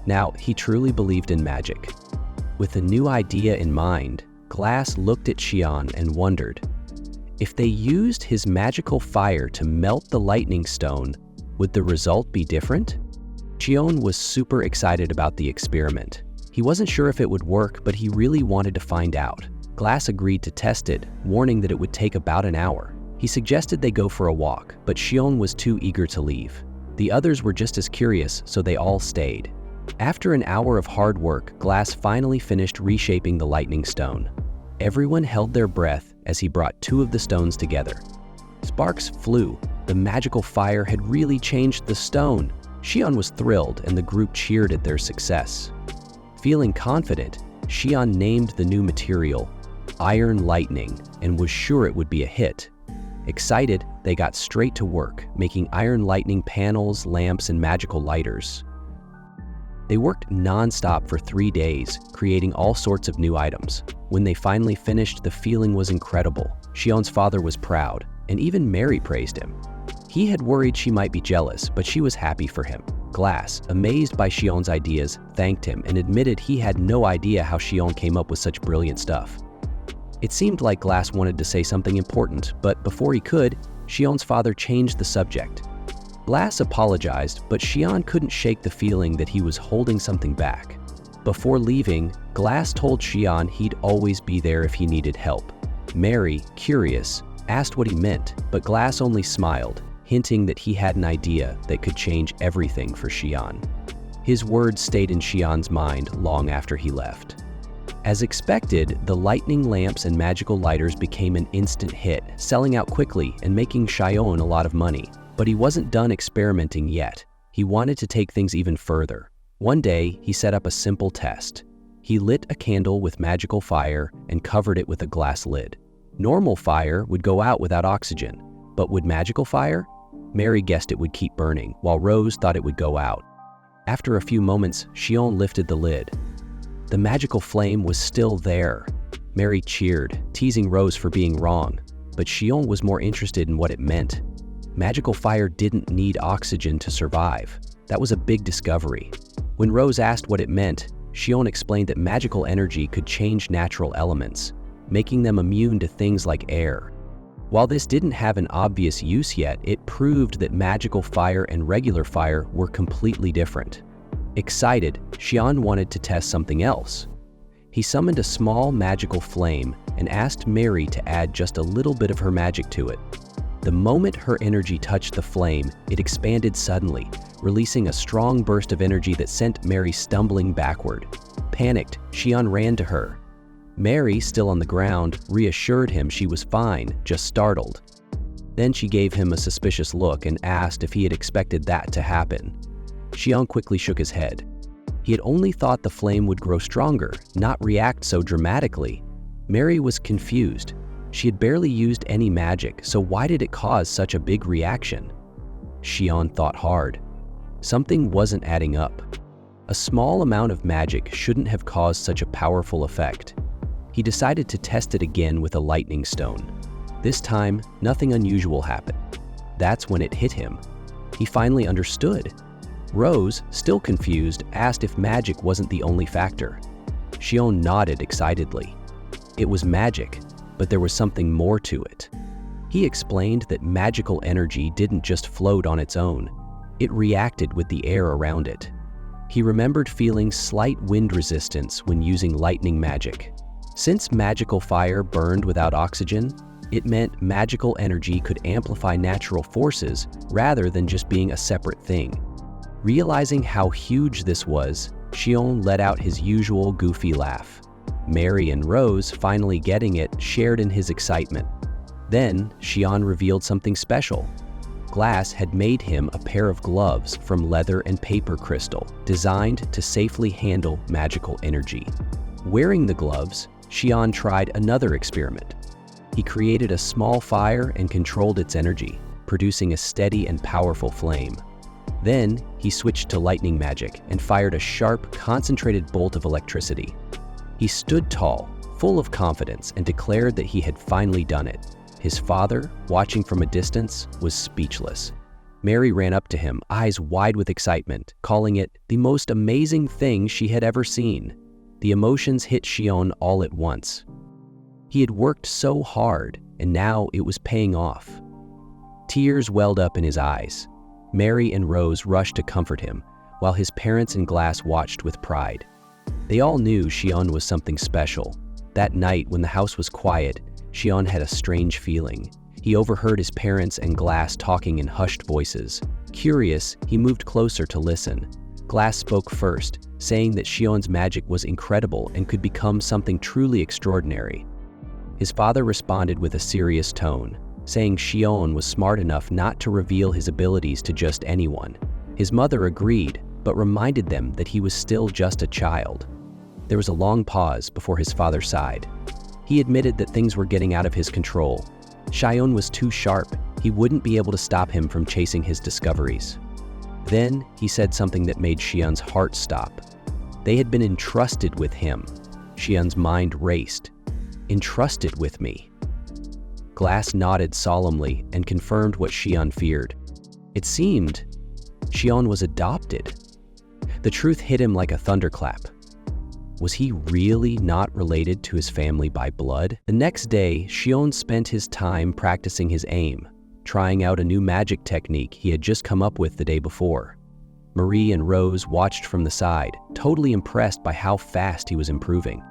Now, he truly believed in magic. With a new idea in mind, Glass looked at Sion and wondered, if they used his magical fire to melt the lightning stone, would the result be different? Sion was super excited about the experiment. He wasn't sure if it would work, but he really wanted to find out. Glass agreed to test it, warning that it would take about an hour. He suggested they go for a walk, but Sion was too eager to leave. The others were just as curious, so they all stayed. After an hour of hard work, Glass finally finished reshaping the lightning stone. Everyone held their breath as he brought two of the stones together. Sparks flew. The magical fire had really changed the stone. Sion was thrilled, and the group cheered at their success. Feeling confident, Sion named the new material Iron Lightning and was sure it would be a hit. Excited, they got straight to work, making Iron Lightning panels, lamps, and magical lighters. They worked non-stop for 3 days, creating all sorts of new items. When they finally finished, the feeling was incredible. Sion's father was proud, and even Marie praised him. He had worried she might be jealous, but she was happy for him. Glass, amazed by Sion's ideas, thanked him and admitted he had no idea how Sion came up with such brilliant stuff. It seemed like Glass wanted to say something important, but before he could, Sion's father changed the subject. Glass apologized, but Sion couldn't shake the feeling that he was holding something back. Before leaving, Glass told Sion he'd always be there if he needed help. Marie, curious, asked what he meant, but Glass only smiled, hinting that he had an idea that could change everything for Sion. His words stayed in Sion's mind long after he left. As expected, the lightning lamps and magical lighters became an instant hit, selling out quickly and making Sion a lot of money. But he wasn't done experimenting yet. He wanted to take things even further. One day, he set up a simple test. He lit a candle with magical fire and covered it with a glass lid. Normal fire would go out without oxygen, but would magical fire? Marie guessed it would keep burning, while Rose thought it would go out. After a few moments, Sion lifted the lid. The magical flame was still there. Marie cheered, teasing Rose for being wrong, but Sion was more interested in what it meant. Magical fire didn't need oxygen to survive. That was a big discovery. When Rose asked what it meant, Sion explained that magical energy could change natural elements, making them immune to things like air. While this didn't have an obvious use yet, it proved that magical fire and regular fire were completely different. Excited, Sion wanted to test something else. He summoned a small magical flame and asked Marie to add just a little bit of her magic to it. The moment her energy touched the flame, it expanded suddenly, releasing a strong burst of energy that sent Marie stumbling backward. Panicked, Sion ran to her. Marie, still on the ground, reassured him she was fine, just startled. Then she gave him a suspicious look and asked if he had expected that to happen. Sion quickly shook his head. He had only thought the flame would grow stronger, not react so dramatically. Marie was confused. She had barely used any magic, so why did it cause such a big reaction? Sion thought hard. Something wasn't adding up. A small amount of magic shouldn't have caused such a powerful effect. He decided to test it again with a lightning stone. This time, nothing unusual happened. That's when it hit him. He finally understood. Rose, still confused, asked if magic wasn't the only factor. Sion nodded excitedly. It was magic, but there was something more to it. He explained that magical energy didn't just float on its own. It reacted with the air around it. He remembered feeling slight wind resistance when using lightning magic. Since magical fire burned without oxygen, it meant magical energy could amplify natural forces rather than just being a separate thing. Realizing how huge this was, Sion let out his usual goofy laugh. Mary and Rose, finally getting it, shared in his excitement. Then, Sion revealed something special. Glass had made him a pair of gloves from leather and paper crystal, designed to safely handle magical energy. Wearing the gloves, Sion tried another experiment. He created a small fire and controlled its energy, producing a steady and powerful flame. Then, he switched to lightning magic and fired a sharp, concentrated bolt of electricity. He stood tall, full of confidence, and declared that he had finally done it. His father, watching from a distance, was speechless. Mary ran up to him, eyes wide with excitement, calling it the most amazing thing she had ever seen. The emotions hit Sion all at once. He had worked so hard, and now it was paying off. Tears welled up in his eyes. Mary and Rose rushed to comfort him, while his parents and Glass watched with pride. They all knew Sion was something special. That night, when the house was quiet, Sion had a strange feeling. He overheard his parents and Glass talking in hushed voices. Curious, he moved closer to listen. Glass spoke first, saying that Sion's magic was incredible and could become something truly extraordinary. His father responded with a serious tone, saying Sion was smart enough not to reveal his abilities to just anyone. His mother agreed, but reminded them that he was still just a child. There was a long pause before his father sighed. He admitted that things were getting out of his control. Sion was too sharp. He wouldn't be able to stop him from chasing his discoveries. Then he said something that made Sion's heart stop. They had been entrusted with him. Sion's mind raced. Entrusted with me. Glass nodded solemnly and confirmed what Sion feared. It seemed Sion was adopted. The truth hit him like a thunderclap. Was he really not related to his family by blood? The next day, Sion spent his time practicing his aim, trying out a new magic technique he had just come up with the day before. Marie and Rose watched from the side, totally impressed by how fast he was improving.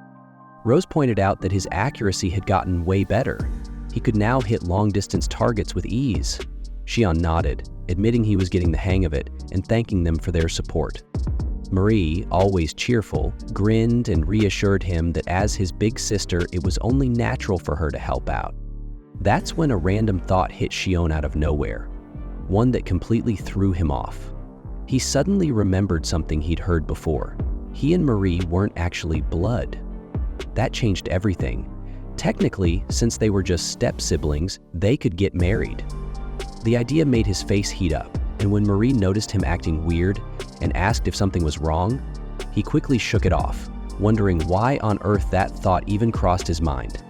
Rose pointed out that his accuracy had gotten way better. He could now hit long-distance targets with ease. Sion nodded, admitting he was getting the hang of it and thanking them for their support. Marie, always cheerful, grinned and reassured him that as his big sister, it was only natural for her to help out. That's when a random thought hit Sion out of nowhere, one that completely threw him off. He suddenly remembered something he'd heard before. He and Marie weren't actually blood. That changed everything. Technically, since they were just step-siblings, they could get married. The idea made his face heat up, and when Marie noticed him acting weird and asked if something was wrong, he quickly shook it off, wondering why on earth that thought even crossed his mind.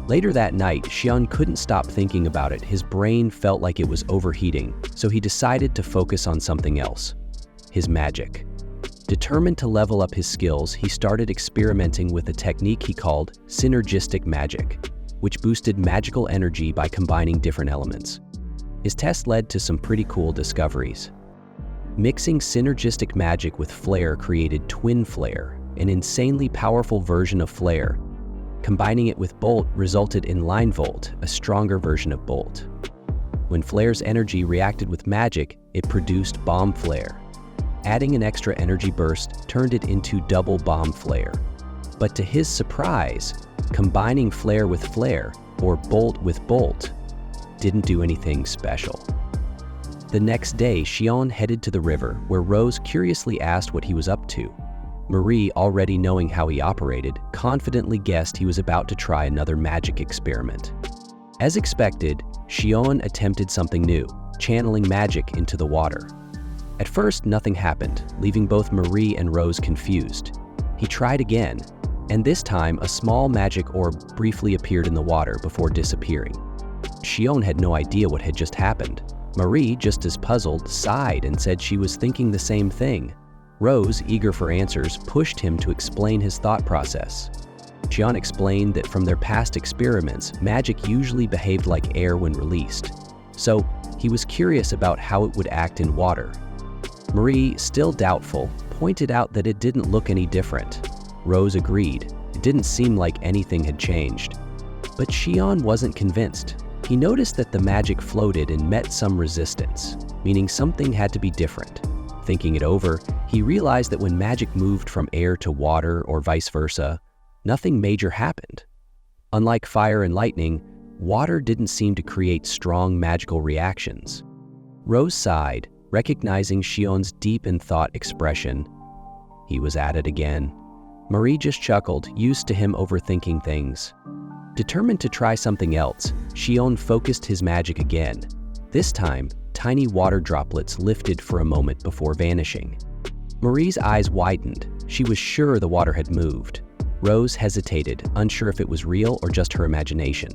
Later that night, Sion couldn't stop thinking about it. His brain felt like it was overheating, so he decided to focus on something else: his magic. Determined to level up his skills, he started experimenting with a technique he called synergistic magic, which boosted magical energy by combining different elements. His test led to some pretty cool discoveries. Mixing synergistic magic with flare created twin flare, an insanely powerful version of flare. Combining it with bolt resulted in line volt, a stronger version of bolt. When flare's energy reacted with magic, it produced bomb flare. Adding an extra energy burst turned it into double bomb flare. But to his surprise, combining flare with flare, or bolt with bolt, didn't do anything special. The next day, Sion headed to the river, where Rose curiously asked what he was up to. Marie, already knowing how he operated, confidently guessed he was about to try another magic experiment. As expected, Sion attempted something new, channeling magic into the water. At first, nothing happened, leaving both Marie and Rose confused. He tried again, and this time a small magic orb briefly appeared in the water before disappearing. Sion had no idea what had just happened. Marie, just as puzzled, sighed and said she was thinking the same thing. Rose, eager for answers, pushed him to explain his thought process. Sion explained that from their past experiments, magic usually behaved like air when released. So, he was curious about how it would act in water. Marie, still doubtful, pointed out that it didn't look any different. Rose agreed. It didn't seem like anything had changed. But Sion wasn't convinced. He noticed that the magic floated and met some resistance, meaning something had to be different. Thinking it over, he realized that when magic moved from air to water or vice versa, nothing major happened. Unlike fire and lightning, water didn't seem to create strong magical reactions. Rose sighed, recognizing Sion's deep in thought expression. He was at it again. Marie just chuckled, used to him overthinking things. Determined to try something else, Sion focused his magic again. This time, tiny water droplets lifted for a moment before vanishing. Marie's eyes widened. She was sure the water had moved. Rose hesitated, unsure if it was real or just her imagination.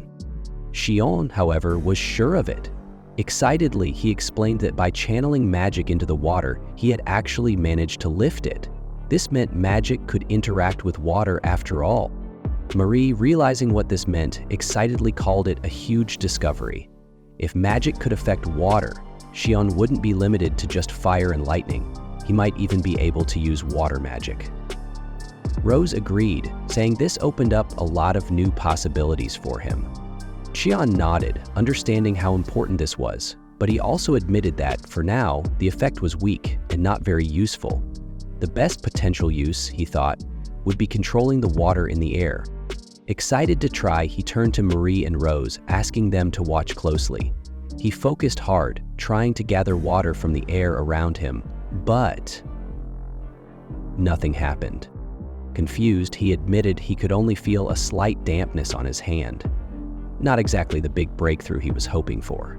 Sion, however, was sure of it. Excitedly, he explained that by channeling magic into the water, he had actually managed to lift it. This meant magic could interact with water after all. Marie, realizing what this meant, excitedly called it a huge discovery. If magic could affect water, Sion wouldn't be limited to just fire and lightning. He might even be able to use water magic. Rose agreed, saying this opened up a lot of new possibilities for him. Sion nodded, understanding how important this was, but he also admitted that, for now, the effect was weak and not very useful. The best potential use, he thought, would be controlling the water in the air. Excited to try, he turned to Marie and Rose, asking them to watch closely. He focused hard, trying to gather water from the air around him, but nothing happened. Confused, he admitted he could only feel a slight dampness on his hand. Not exactly the big breakthrough he was hoping for.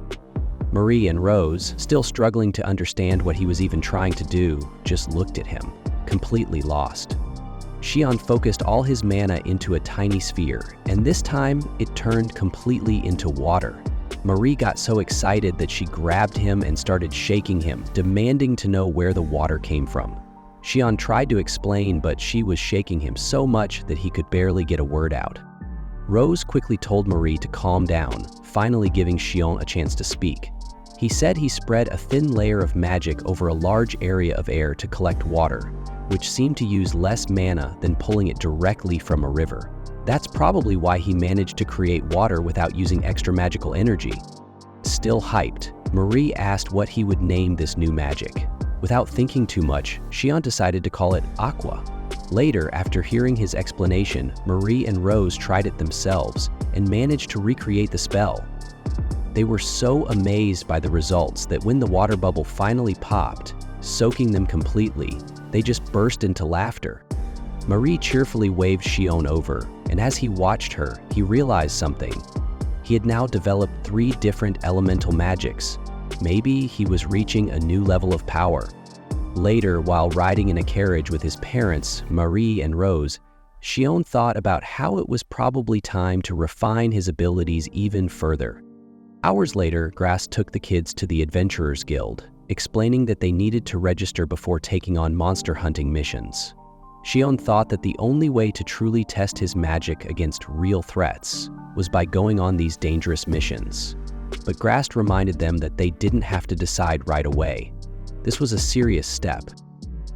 Marie and Rose, still struggling to understand what he was even trying to do, just looked at him, completely lost. Sion focused all his mana into a tiny sphere, and this time it turned completely into water. Marie got so excited that she grabbed him and started shaking him, demanding to know where the water came from. Sion tried to explain, but she was shaking him so much that he could barely get a word out. Rose quickly told Marie to calm down, finally giving Sion a chance to speak. He said he spread a thin layer of magic over a large area of air to collect water, which seemed to use less mana than pulling it directly from a river. That's probably why he managed to create water without using extra magical energy. Still hyped, Marie asked what he would name this new magic. Without thinking too much, Sion decided to call it Aqua. Later, after hearing his explanation, Marie and Rose tried it themselves and managed to recreate the spell. They were so amazed by the results that when the water bubble finally popped, soaking them completely, they just burst into laughter. Marie cheerfully waved Sion over, and as he watched her, he realized something. He had now developed 3 different elemental magics. Maybe he was reaching a new level of power. Later, while riding in a carriage with his parents, Marie and Rose, Sion thought about how it was probably time to refine his abilities even further. Hours later, Grass took the kids to the Adventurers Guild, explaining that they needed to register before taking on monster hunting missions. Sion thought that the only way to truly test his magic against real threats was by going on these dangerous missions. But Grass reminded them that they didn't have to decide right away. This was a serious step.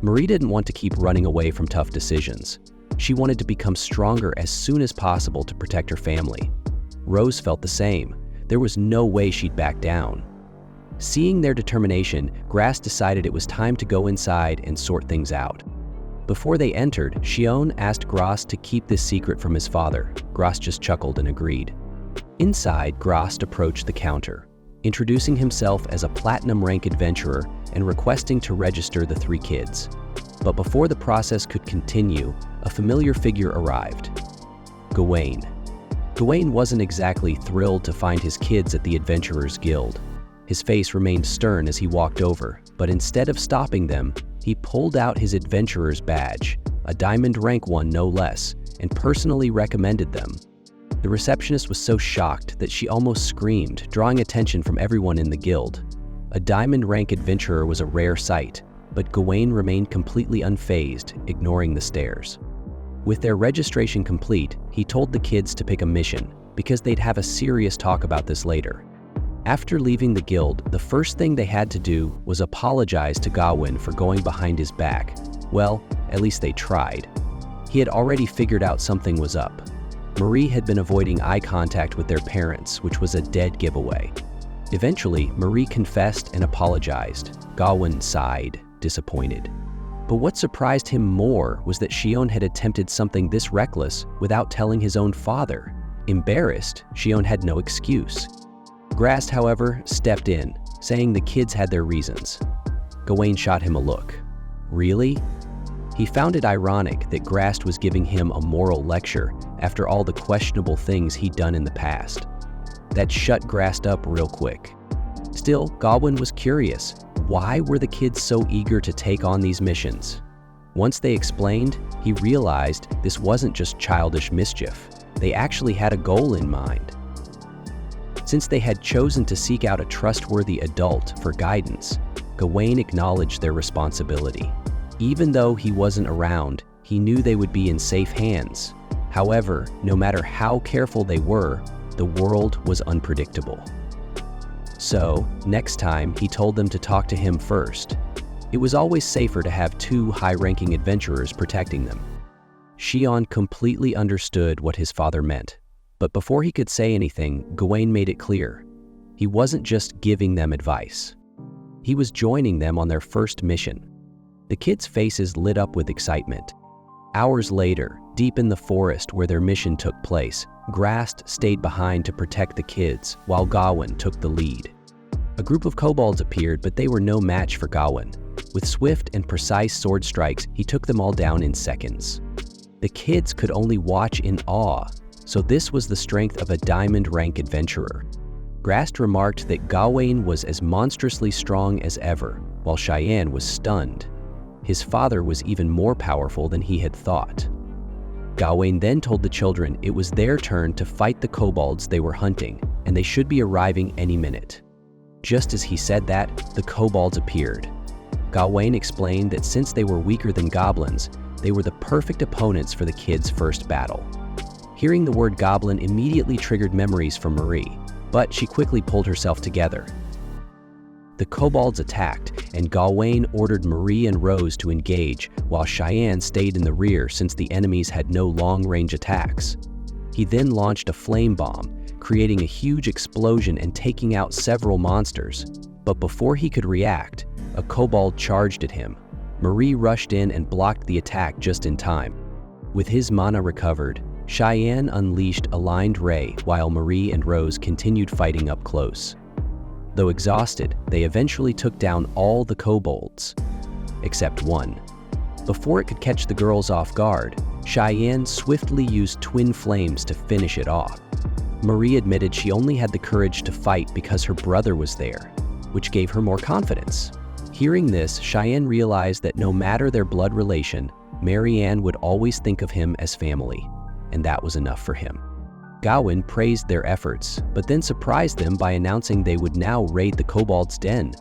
Marie didn't want to keep running away from tough decisions. She wanted to become stronger as soon as possible to protect her family. Rose felt the same. There was no way she'd back down. Seeing their determination, Grass decided it was time to go inside and sort things out. Before they entered, Sion asked Grass to keep this secret from his father. Grass just chuckled and agreed. Inside, Grass approached the counter, introducing himself as a platinum rank adventurer and requesting to register the 3 kids. But before the process could continue, a familiar figure arrived. Gawain. Gawain wasn't exactly thrilled to find his kids at the Adventurers Guild. His face remained stern as he walked over, but instead of stopping them, he pulled out his adventurer's badge, a diamond rank one no less, and personally recommended them. The receptionist was so shocked that she almost screamed, drawing attention from everyone in the guild. A diamond rank adventurer was a rare sight, but Gawain remained completely unfazed, ignoring the stares. With their registration complete, he told the kids to pick a mission, because they'd have a serious talk about this later. After leaving the guild, the first thing they had to do was apologize to Gawain for going behind his back. Well, at least they tried. He had already figured out something was up. Marie had been avoiding eye contact with their parents, which was a dead giveaway. Eventually, Marie confessed and apologized. Gawain sighed, disappointed. But what surprised him more was that Sion had attempted something this reckless without telling his own father. Embarrassed, Sion had no excuse. Grast, however, stepped in, saying the kids had their reasons. Gawain shot him a look. Really? He found it ironic that Grast was giving him a moral lecture after all the questionable things he'd done in the past. That shut Grast up real quick. Still, Gawain was curious. Why were the kids so eager to take on these missions? Once they explained, he realized this wasn't just childish mischief. They actually had a goal in mind. Since they had chosen to seek out a trustworthy adult for guidance, Gawain acknowledged their responsibility. Even though he wasn't around, he knew they would be in safe hands. However, no matter how careful they were, the world was unpredictable. So, next time, he told them to talk to him first. It was always safer to have two high-ranking adventurers protecting them. Sion completely understood what his father meant, but before he could say anything, Gawain made it clear. He wasn't just giving them advice. He was joining them on their first mission. The kids' faces lit up with excitement. Hours later, deep in the forest where their mission took place, Grast stayed behind to protect the kids, while Gawain took the lead. A group of kobolds appeared, but they were no match for Gawain. With swift and precise sword strikes, he took them all down in seconds. The kids could only watch in awe, so this was the strength of a diamond rank adventurer. Grast remarked that Gawain was as monstrously strong as ever, while Cheyenne was stunned. His father was even more powerful than he had thought. Gawain then told the children it was their turn to fight the kobolds they were hunting, and they should be arriving any minute. Just as he said that, the kobolds appeared. Gawain explained that since they were weaker than goblins, they were the perfect opponents for the kids' first battle. Hearing the word goblin immediately triggered memories from Marie, but she quickly pulled herself together. The kobolds attacked, and Gawain ordered Marie and Rose to engage, while Cheyenne stayed in the rear since the enemies had no long-range attacks. He then launched a flame bomb, creating a huge explosion and taking out several monsters. But before he could react, a kobold charged at him. Marie rushed in and blocked the attack just in time. With his mana recovered, Cheyenne unleashed a lined ray while Marie and Rose continued fighting up close. Though exhausted, they eventually took down all the kobolds, except one. Before it could catch the girls off guard, Cheyenne swiftly used twin flames to finish it off. Marie admitted she only had the courage to fight because her brother was there, which gave her more confidence. Hearing this, Cheyenne realized that no matter their blood relation, Marianne would always think of him as family, and that was enough for him. Gawain praised their efforts, but then surprised them by announcing they would now raid the kobolds' den.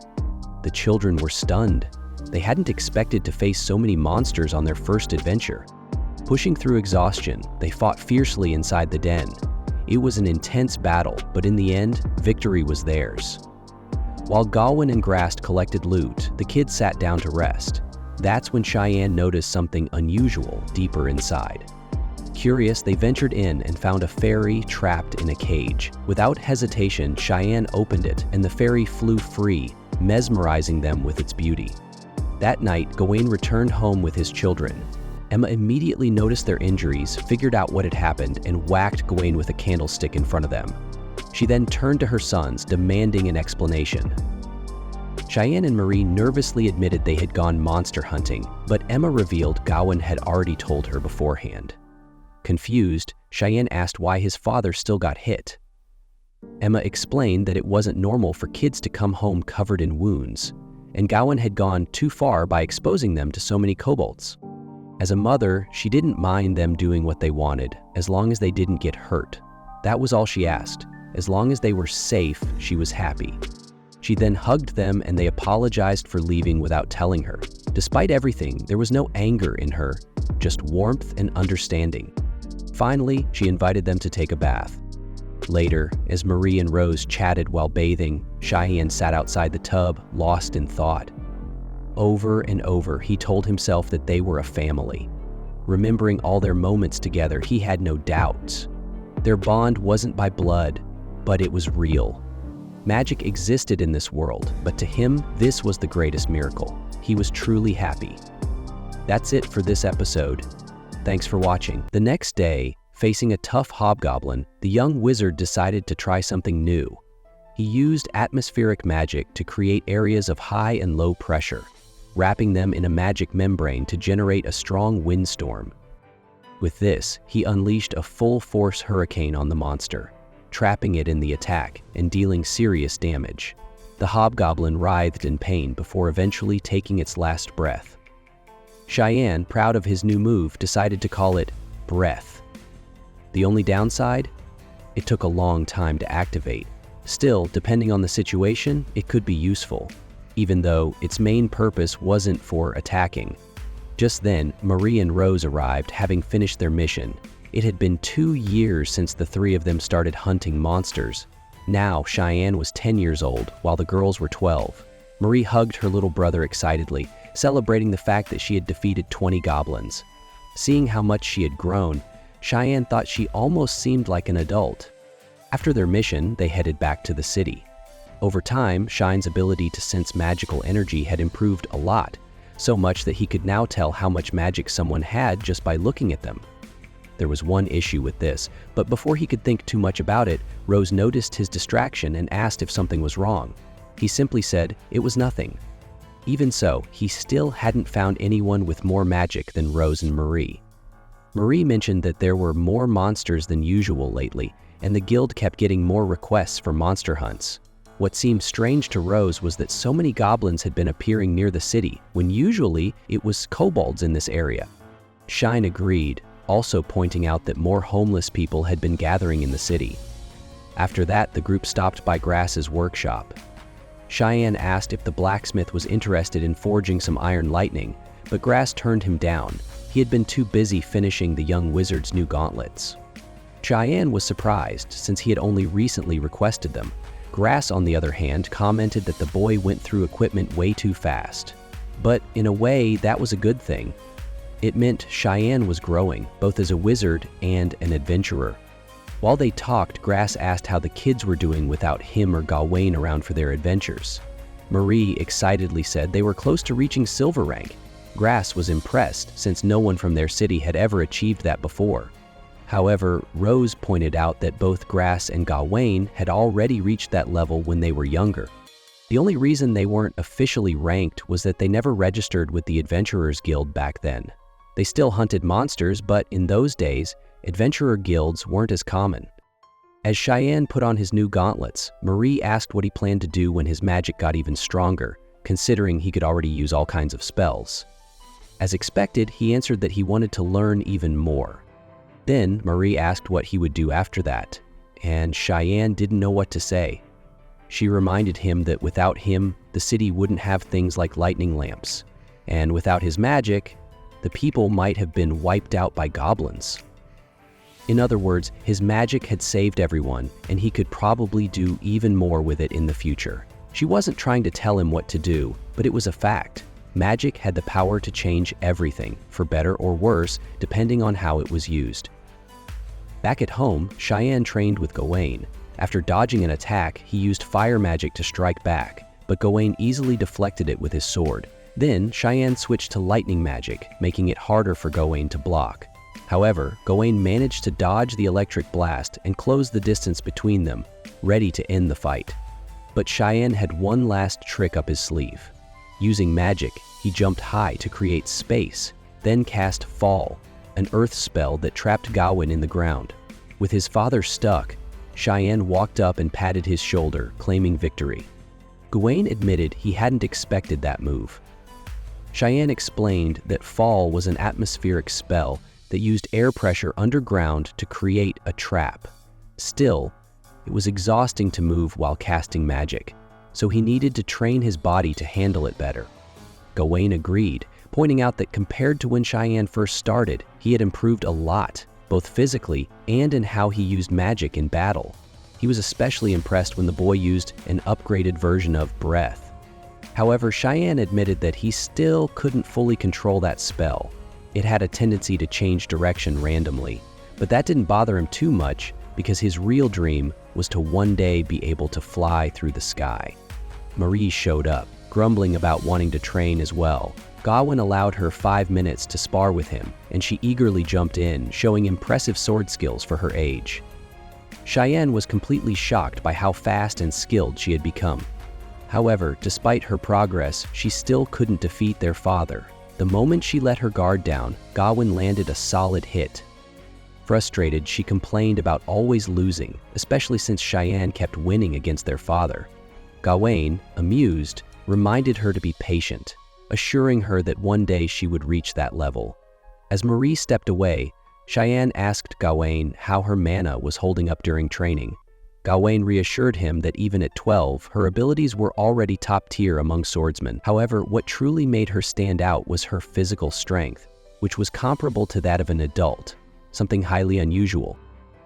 The children were stunned. They hadn't expected to face so many monsters on their first adventure. Pushing through exhaustion, they fought fiercely inside the den. It was an intense battle, but in the end, victory was theirs. While Gawain and Grast collected loot, the kids sat down to rest. That's when Cheyenne noticed something unusual deeper inside. Curious, they ventured in and found a fairy trapped in a cage. Without hesitation, Cheyenne opened it, and the fairy flew free, mesmerizing them with its beauty. That night, Gawain returned home with his children. Emma immediately noticed their injuries, figured out what had happened, and whacked Gawain with a candlestick in front of them. She then turned to her sons, demanding an explanation. Cheyenne and Marie nervously admitted they had gone monster hunting, but Emma revealed Gawain had already told her beforehand. Confused, Cheyenne asked why his father still got hit. Emma explained that it wasn't normal for kids to come home covered in wounds, and Gawain had gone too far by exposing them to so many kobolds. As a mother, she didn't mind them doing what they wanted, as long as they didn't get hurt. That was all she asked. As long as they were safe, she was happy. She then hugged them and they apologized for leaving without telling her. Despite everything, there was no anger in her, just warmth and understanding. Finally, she invited them to take a bath. Later, as Marie and Rose chatted while bathing, Cheyenne sat outside the tub, lost in thought. Over and over, he told himself that they were a family. Remembering all their moments together, he had no doubts. Their bond wasn't by blood, but it was real. Magic existed in this world, but to him, this was the greatest miracle. He was truly happy. That's it for this episode. Thanks for watching. The next day, facing a tough hobgoblin, the young wizard decided to try something new. He used atmospheric magic to create areas of high and low pressure, wrapping them in a magic membrane to generate a strong windstorm. With this, he unleashed a full-force hurricane on the monster, trapping it in the attack and dealing serious damage. The hobgoblin writhed in pain before eventually taking its last breath. Cheyenne, proud of his new move, decided to call it Breath. The only downside? It took a long time to activate. Still, depending on the situation, it could be useful, even though its main purpose wasn't for attacking. Just then, Marie and Rose arrived, having finished their mission. It had been 2 years since the three of them started hunting monsters. Now, Cheyenne was 10 years old, while the girls were 12. Marie hugged her little brother excitedly, celebrating the fact that she had defeated 20 goblins. Seeing how much she had grown, Cheyenne thought she almost seemed like an adult. After their mission, they headed back to the city. Over time, Cheyenne's ability to sense magical energy had improved a lot, so much that he could now tell how much magic someone had just by looking at them. There was one issue with this, but before he could think too much about it, Rose noticed his distraction and asked if something was wrong. He simply said it was nothing. Even so, he still hadn't found anyone with more magic than Rose and Marie. Marie mentioned that there were more monsters than usual lately, and the guild kept getting more requests for monster hunts. What seemed strange to Rose was that so many goblins had been appearing near the city, when usually it was kobolds in this area. Cheyenne agreed, also pointing out that more homeless people had been gathering in the city. After that, the group stopped by Grass's workshop. Cheyenne asked if the blacksmith was interested in forging some iron lightning, but Grass turned him down. He had been too busy finishing the young wizard's new gauntlets. Cheyenne was surprised, since he had only recently requested them. Grass, on the other hand, commented that the boy went through equipment way too fast. But in a way, that was a good thing. It meant Cheyenne was growing, both as a wizard and an adventurer. While they talked, Grass asked how the kids were doing without him or Gawain around for their adventures. Marie excitedly said they were close to reaching silver rank. Grass was impressed, since no one from their city had ever achieved that before. However, Rose pointed out that both Grass and Gawain had already reached that level when they were younger. The only reason they weren't officially ranked was that they never registered with the Adventurers Guild back then. They still hunted monsters, but in those days, adventurer guilds weren't as common. As Cheyenne put on his new gauntlets, Marie asked what he planned to do when his magic got even stronger, considering he could already use all kinds of spells. As expected, he answered that he wanted to learn even more. Then Marie asked what he would do after that, and Cheyenne didn't know what to say. She reminded him that without him, the city wouldn't have things like lightning lamps, and without his magic, the people might have been wiped out by goblins. In other words, his magic had saved everyone, and he could probably do even more with it in the future. She wasn't trying to tell him what to do, but it was a fact. Magic had the power to change everything, for better or worse, depending on how it was used. Back at home, Cheyenne trained with Gawain. After dodging an attack, he used fire magic to strike back, but Gawain easily deflected it with his sword. Then, Cheyenne switched to lightning magic, making it harder for Gawain to block. However, Gawain managed to dodge the electric blast and close the distance between them, ready to end the fight. But Cheyenne had one last trick up his sleeve. Using magic, he jumped high to create space, then cast Fall, an earth spell that trapped Gawain in the ground. With his father stuck, Cheyenne walked up and patted his shoulder, claiming victory. Gawain admitted he hadn't expected that move. Cheyenne explained that Fall was an atmospheric spell that used air pressure underground to create a trap. Still, it was exhausting to move while casting magic, so he needed to train his body to handle it better. Gawain agreed, pointing out that compared to when Cheyenne first started, he had improved a lot, both physically and in how he used magic in battle. He was especially impressed when the boy used an upgraded version of Breath. However, Cheyenne admitted that he still couldn't fully control that spell. it had a tendency to change direction randomly. But that didn't bother him too much because his real dream was to one day be able to fly through the sky. Marie showed up, grumbling about wanting to train as well. Gawain allowed her 5 minutes to spar with him, and she eagerly jumped in, showing impressive sword skills for her age. Cheyenne was completely shocked by how fast and skilled she had become. However, despite her progress, she still couldn't defeat their father. The moment she let her guard down, Gawain landed a solid hit. Frustrated, she complained about always losing, especially since Cheyenne kept winning against their father. Gawain, amused, reminded her to be patient, assuring her that one day she would reach that level. As Marie stepped away, Cheyenne asked Gawain how her mana was holding up during training. Gawain reassured him that even at 12, her abilities were already top tier among swordsmen. However, what truly made her stand out was her physical strength, which was comparable to that of an adult, something highly unusual.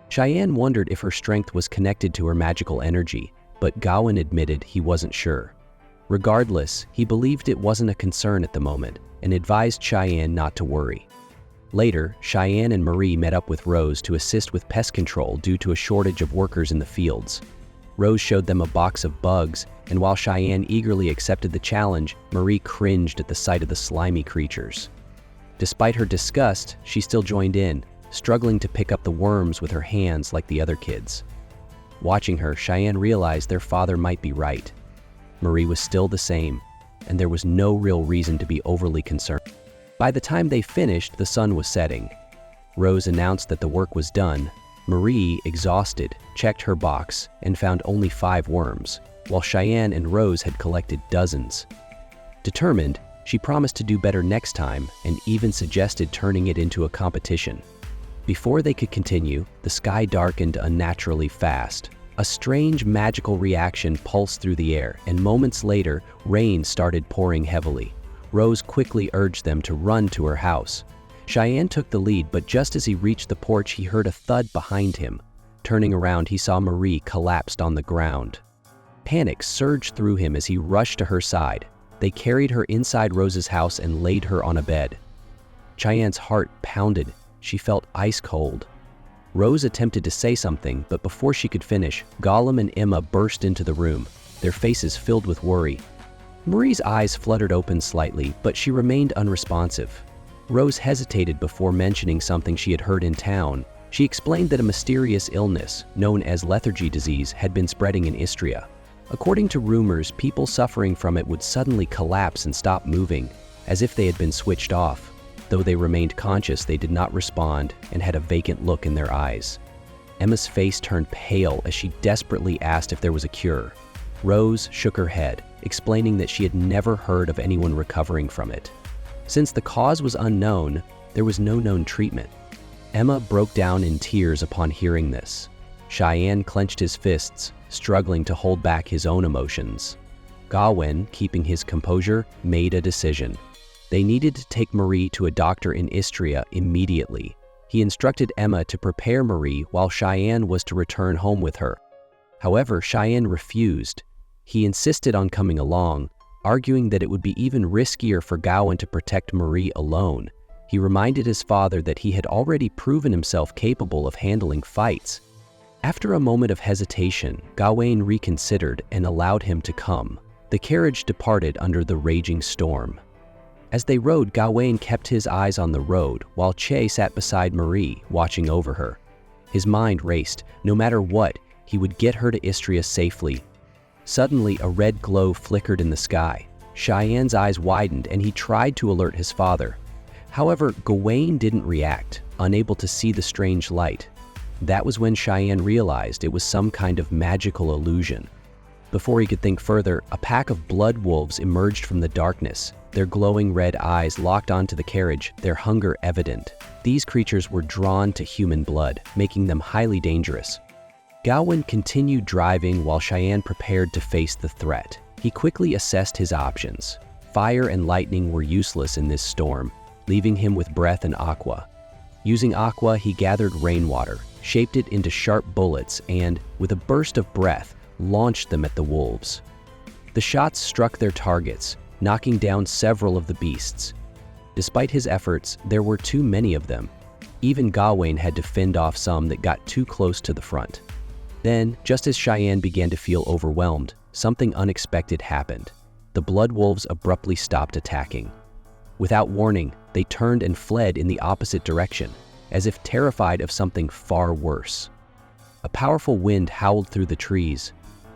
Cheyenne wondered if her strength was connected to her magical energy, but Gawain admitted he wasn't sure. Regardless, he believed it wasn't a concern at the moment and advised Cheyenne not to worry. Later, Cheyenne and Marie met up with Rose to assist with pest control due to a shortage of workers in the fields. Rose showed them a box of bugs, and while Cheyenne eagerly accepted the challenge, Marie cringed at the sight of the slimy creatures. Despite her disgust, she still joined in, struggling to pick up the worms with her hands like the other kids. Watching her, Cheyenne realized their father might be right. Marie was still the same, and there was no real reason to be overly concerned. By the time they finished, the sun was setting. Rose announced that the work was done. Marie, exhausted, checked her box and found only 5 worms, while Cheyenne and Rose had collected dozens. Determined, she promised to do better next time and even suggested turning it into a competition. Before they could continue, the sky darkened unnaturally fast. A strange magical reaction pulsed through the air, and moments later, rain started pouring heavily. Rose quickly urged them to run to her house. Cheyenne took the lead, but just as he reached the porch, he heard a thud behind him. Turning around, he saw Marie collapsed on the ground. Panic surged through him as he rushed to her side. They carried her inside Rose's house and laid her on a bed. Cheyenne's heart pounded. She felt ice cold. Rose attempted to say something, but before she could finish, Gollum and Emma burst into the room, their faces filled with worry. Marie's eyes fluttered open slightly, but she remained unresponsive. Rose hesitated before mentioning something she had heard in town. She explained that a mysterious illness, known as lethargy disease, had been spreading in Istria. According to rumors, people suffering from it would suddenly collapse and stop moving, as if they had been switched off. Though they remained conscious, they did not respond and had a vacant look in their eyes. Emma's face turned pale as she desperately asked if there was a cure. Rose shook her head, explaining that she had never heard of anyone recovering from it. Since the cause was unknown, there was no known treatment. Emma broke down in tears upon hearing this. Cheyenne clenched his fists, struggling to hold back his own emotions. Gawain, keeping his composure, made a decision. They needed to take Marie to a doctor in Istria immediately. He instructed Emma to prepare Marie while Cheyenne was to return home with her. However, Cheyenne refused. He insisted on coming along, arguing that it would be even riskier for Gawain to protect Marie alone. He reminded his father that he had already proven himself capable of handling fights. After a moment of hesitation, Gawain reconsidered and allowed him to come. The carriage departed under the raging storm. As they rode, Gawain kept his eyes on the road, while Che sat beside Marie, watching over her. His mind raced. No matter what, he would get her to Istria safely. Suddenly, a red glow flickered in the sky. Cheyenne's eyes widened, and he tried to alert his father. However, Gawain didn't react, unable to see the strange light. That was when Cheyenne realized it was some kind of magical illusion. Before he could think further, a pack of blood wolves emerged from the darkness, their glowing red eyes locked onto the carriage, their hunger evident. These creatures were drawn to human blood, making them highly dangerous. Gawain continued driving while Cheyenne prepared to face the threat. He quickly assessed his options. Fire and lightning were useless in this storm, leaving him with breath and aqua. Using aqua, he gathered rainwater, shaped it into sharp bullets, and, with a burst of breath, launched them at the wolves. The shots struck their targets, knocking down several of the beasts. Despite his efforts, there were too many of them. Even Gawain had to fend off some that got too close to the front. Then, just as Cheyenne began to feel overwhelmed, something unexpected happened. The blood wolves abruptly stopped attacking. Without warning, they turned and fled in the opposite direction, as if terrified of something far worse. A powerful wind howled through the trees.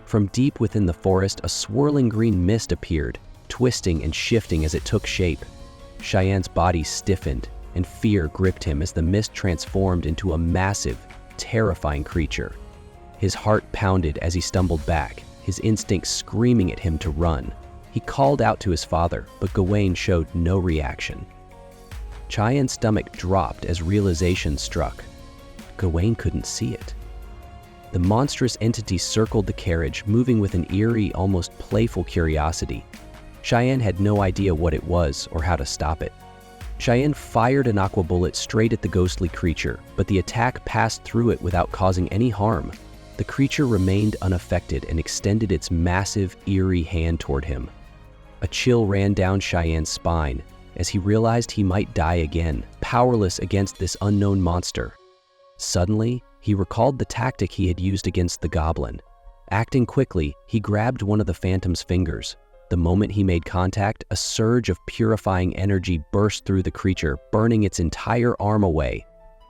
From deep within the forest, a swirling green mist appeared, twisting and shifting as it took shape. Cheyenne's body stiffened, and fear gripped him as the mist transformed into a massive, terrifying creature. His heart pounded as he stumbled back, his instincts screaming at him to run. He called out to his father, but Gawain showed no reaction. Cheyenne's stomach dropped as realization struck. Gawain couldn't see it. The monstrous entity circled the carriage, moving with an eerie, almost playful curiosity. Cheyenne had no idea what it was or how to stop it. Cheyenne fired an aqua bullet straight at the ghostly creature, but the attack passed through it without causing any harm. The creature remained unaffected and extended its massive, eerie hand toward him. A chill ran down Cheyenne's spine as he realized he might die again, powerless against this unknown monster. Suddenly, he recalled the tactic he had used against the goblin. Acting quickly, he grabbed one of the phantom's fingers. The moment he made contact, a surge of purifying energy burst through the creature, burning its entire arm away.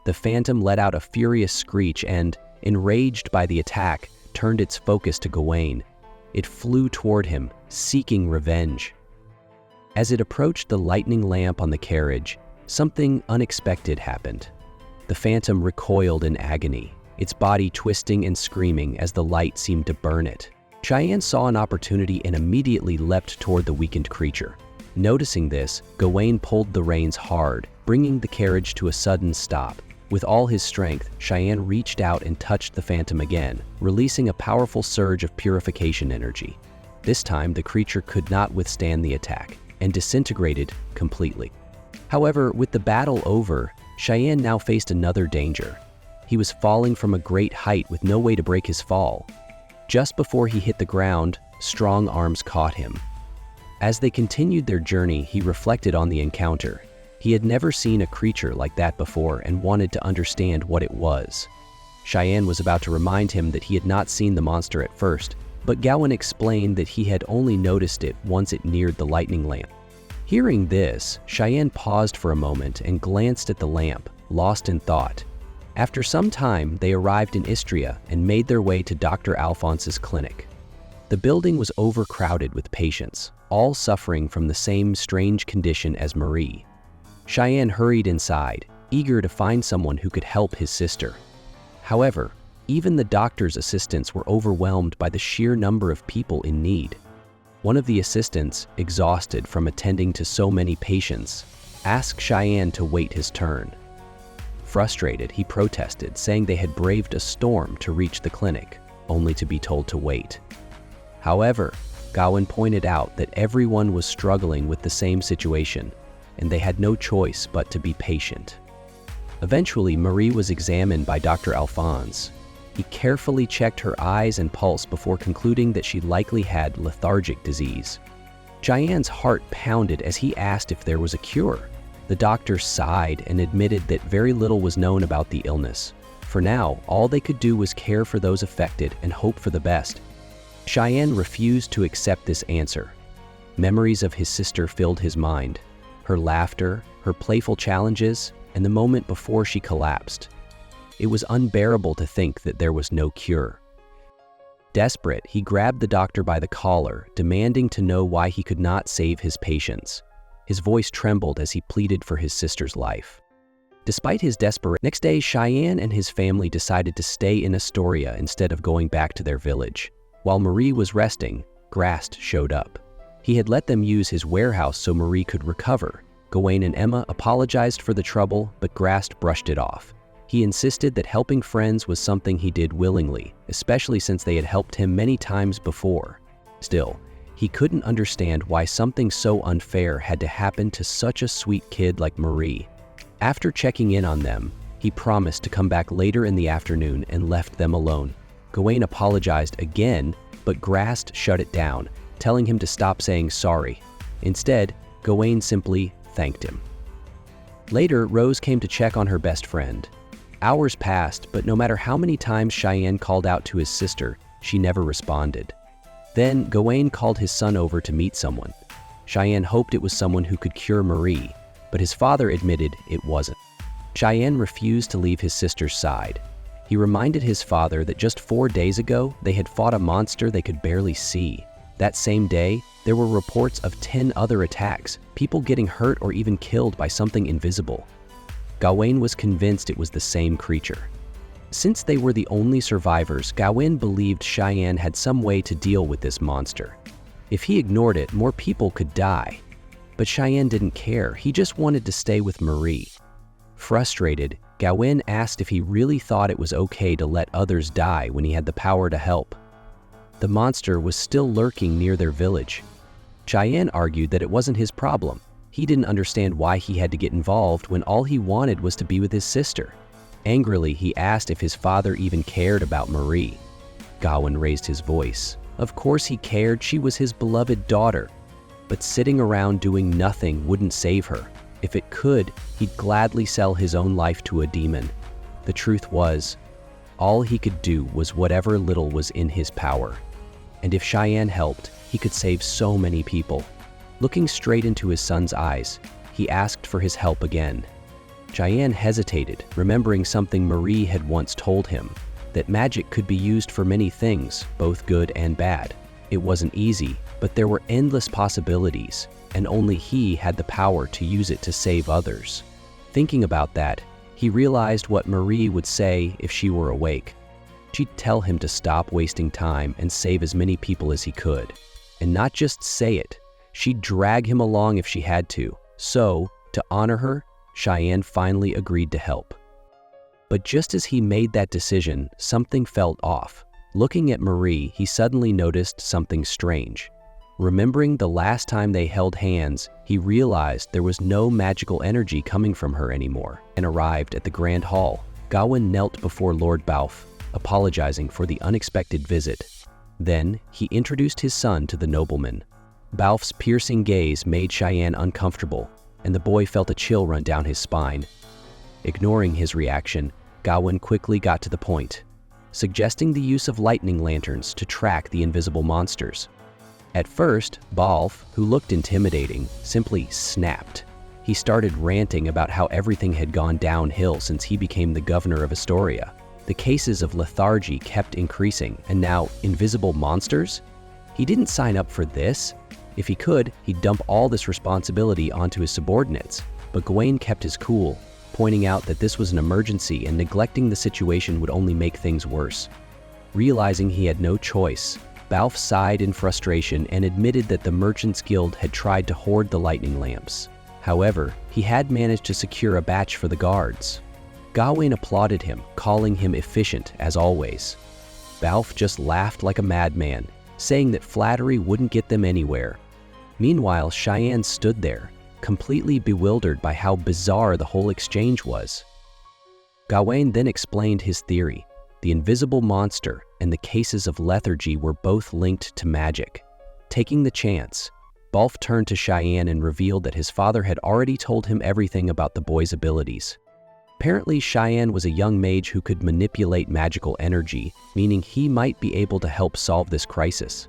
The phantom let out a furious screech and, enraged by the attack, turned its focus to Gawain. It flew toward him, seeking revenge. As it approached the lightning lamp on the carriage, something unexpected happened. The phantom recoiled in agony, its body twisting and screaming as the light seemed to burn it. Cheyenne saw an opportunity and immediately leapt toward the weakened creature. Noticing this, Gawain pulled the reins hard, bringing the carriage to a sudden stop. With all his strength, Cheyenne reached out and touched the phantom again, releasing a powerful surge of purification energy. This time, the creature could not withstand the attack and disintegrated completely. However, with the battle over, Cheyenne now faced another danger. He was falling from a great height with no way to break his fall. Just before he hit the ground, strong arms caught him. As they continued their journey, he reflected on the encounter. He had never seen a creature like that before and wanted to understand what it was. Cheyenne was about to remind him that he had not seen the monster at first, but Gawain explained that he had only noticed it once it neared the lightning lamp. Hearing this, Cheyenne paused for a moment and glanced at the lamp, lost in thought. After some time, they arrived in Istria and made their way to Dr. Alphonse's clinic. The building was overcrowded with patients, all suffering from the same strange condition as Marie. Cheyenne hurried inside, eager to find someone who could help his sister. However, even the doctor's assistants were overwhelmed by the sheer number of people in need. One of the assistants, exhausted from attending to so many patients, asked Cheyenne to wait his turn. Frustrated, he protested, saying they had braved a storm to reach the clinic, only to be told to wait. However, Gawain pointed out that everyone was struggling with the same situation, and they had no choice but to be patient. Eventually, Marie was examined by Dr. Alphonse. He carefully checked her eyes and pulse before concluding that she likely had lethargic disease. Cheyenne's heart pounded as he asked if there was a cure. The doctor sighed and admitted that very little was known about the illness. For now, all they could do was care for those affected and hope for the best. Cheyenne refused to accept this answer. Memories of his sister filled his mind. Her laughter, her playful challenges, and the moment before she collapsed. It was unbearable to think that there was no cure. Desperate, he grabbed the doctor by the collar, demanding to know why he could not save his patients. His voice trembled as he pleaded for his sister's life. Despite his desperation, next day, Cheyenne and his family decided to stay in Astoria instead of going back to their village. While Marie was resting, Grast showed up. He had let them use his warehouse so Marie could recover. Gawain and Emma apologized for the trouble, but Grast brushed it off. He insisted that helping friends was something he did willingly, especially since they had helped him many times before. Still, he couldn't understand why something so unfair had to happen to such a sweet kid like Marie. After checking in on them, he promised to come back later in the afternoon and left them alone. Gawain apologized again, but Grast shut it down, telling him to stop saying sorry. Instead, Gawain simply thanked him. Later, Rose came to check on her best friend. Hours passed, but no matter how many times Cheyenne called out to his sister, she never responded. Then, Gawain called his son over to meet someone. Cheyenne hoped it was someone who could cure Marie, but his father admitted it wasn't. Cheyenne refused to leave his sister's side. He reminded his father that just 4 days ago, they had fought a monster they could barely see. That same day, there were reports of 10 other attacks, people getting hurt or even killed by something invisible. Gawain was convinced it was the same creature. Since they were the only survivors, Gawain believed Cheyenne had some way to deal with this monster. If he ignored it, more people could die. But Cheyenne didn't care, he just wanted to stay with Marie. Frustrated, Gawain asked if he really thought it was okay to let others die when he had the power to help. The monster was still lurking near their village. Cheyenne argued that it wasn't his problem. He didn't understand why he had to get involved when all he wanted was to be with his sister. Angrily, he asked if his father even cared about Marie. Gawain raised his voice. Of course he cared, she was his beloved daughter. But sitting around doing nothing wouldn't save her. If it could, he'd gladly sell his own life to a demon. The truth was, all he could do was whatever little was in his power. And if Cheyenne helped, he could save so many people. Looking straight into his son's eyes, he asked for his help again. Cheyenne hesitated, remembering something Marie had once told him, that magic could be used for many things, both good and bad. It wasn't easy, but there were endless possibilities, and only he had the power to use it to save others. Thinking about that, he realized what Marie would say if she were awake. She'd tell him to stop wasting time and save as many people as he could. And not just say it, she'd drag him along if she had to. So, to honor her, Cheyenne finally agreed to help. But just as he made that decision, something felt off. Looking at Marie, he suddenly noticed something strange. Remembering the last time they held hands, he realized there was no magical energy coming from her anymore, and arrived at the Grand Hall. Gawain knelt before Lord Balf, apologizing for the unexpected visit. Then, he introduced his son to the nobleman. Balf's piercing gaze made Cheyenne uncomfortable, and the boy felt a chill run down his spine. Ignoring his reaction, Gawain quickly got to the point, suggesting the use of lightning lanterns to track the invisible monsters. At first, Balf, who looked intimidating, simply snapped. He started ranting about how everything had gone downhill since he became the governor of Astoria. The cases of lethargy kept increasing, and now invisible monsters? He didn't sign up for this. If he could, he'd dump all this responsibility onto his subordinates. But Gawain kept his cool, pointing out that this was an emergency and neglecting the situation would only make things worse. Realizing he had no choice, Balf sighed in frustration and admitted that the Merchants Guild had tried to hoard the lightning lamps. However, he had managed to secure a batch for the guards. Gawain applauded him, calling him efficient as always. Balf just laughed like a madman, saying that flattery wouldn't get them anywhere. Meanwhile, Cheyenne stood there, completely bewildered by how bizarre the whole exchange was. Gawain then explained his theory. The invisible monster and the cases of lethargy were both linked to magic. Taking the chance, Balf turned to Cheyenne and revealed that his father had already told him everything about the boy's abilities. Apparently, Cheyenne was a young mage who could manipulate magical energy, meaning he might be able to help solve this crisis.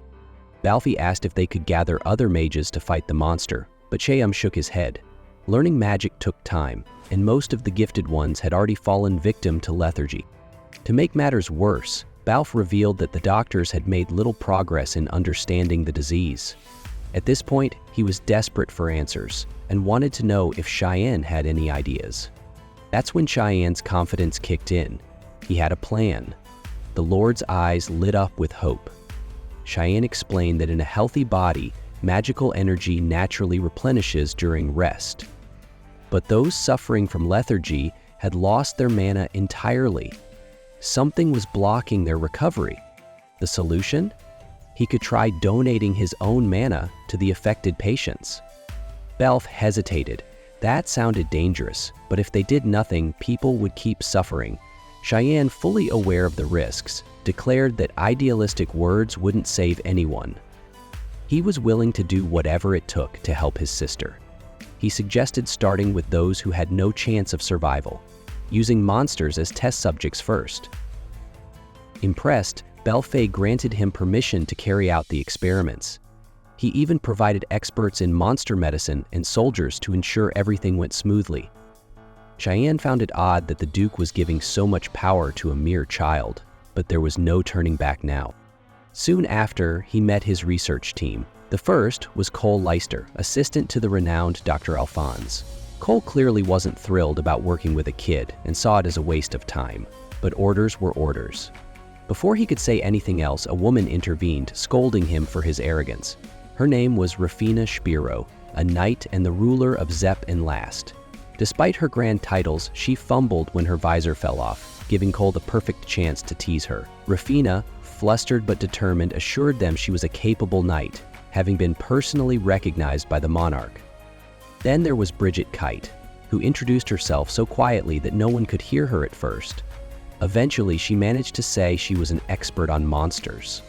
Balfi asked if they could gather other mages to fight the monster, but Cheyenne shook his head. Learning magic took time, and most of the gifted ones had already fallen victim to lethargy. To make matters worse, Balf revealed that the doctors had made little progress in understanding the disease. At this point, he was desperate for answers, and wanted to know if Cheyenne had any ideas. That's when Cheyenne's confidence kicked in. He had a plan. The Lord's eyes lit up with hope. Cheyenne explained that in a healthy body, magical energy naturally replenishes during rest. But those suffering from lethargy had lost their mana entirely. Something was blocking their recovery. The solution? He could try donating his own mana to the affected patients. Balf hesitated. That sounded dangerous, but if they did nothing, people would keep suffering. Cheyenne, fully aware of the risks, declared that idealistic words wouldn't save anyone. He was willing to do whatever it took to help his sister. He suggested starting with those who had no chance of survival, using monsters as test subjects first. Impressed, Belfay granted him permission to carry out the experiments. He even provided experts in monster medicine and soldiers to ensure everything went smoothly. Cheyenne found it odd that the Duke was giving so much power to a mere child, but there was no turning back now. Soon after, he met his research team. The first was Cole Leister, assistant to the renowned Dr. Alphonse. Cole clearly wasn't thrilled about working with a kid and saw it as a waste of time, but orders were orders. Before he could say anything else, a woman intervened, scolding him for his arrogance. Her name was Rafina Spiro, a knight and the ruler of Zep and Last. Despite her grand titles, she fumbled when her visor fell off, giving Cole the perfect chance to tease her. Rafina, flustered but determined, assured them she was a capable knight, having been personally recognized by the monarch. Then there was Bridget Kite, who introduced herself so quietly that no one could hear her at first. Eventually, she managed to say she was an expert on monsters.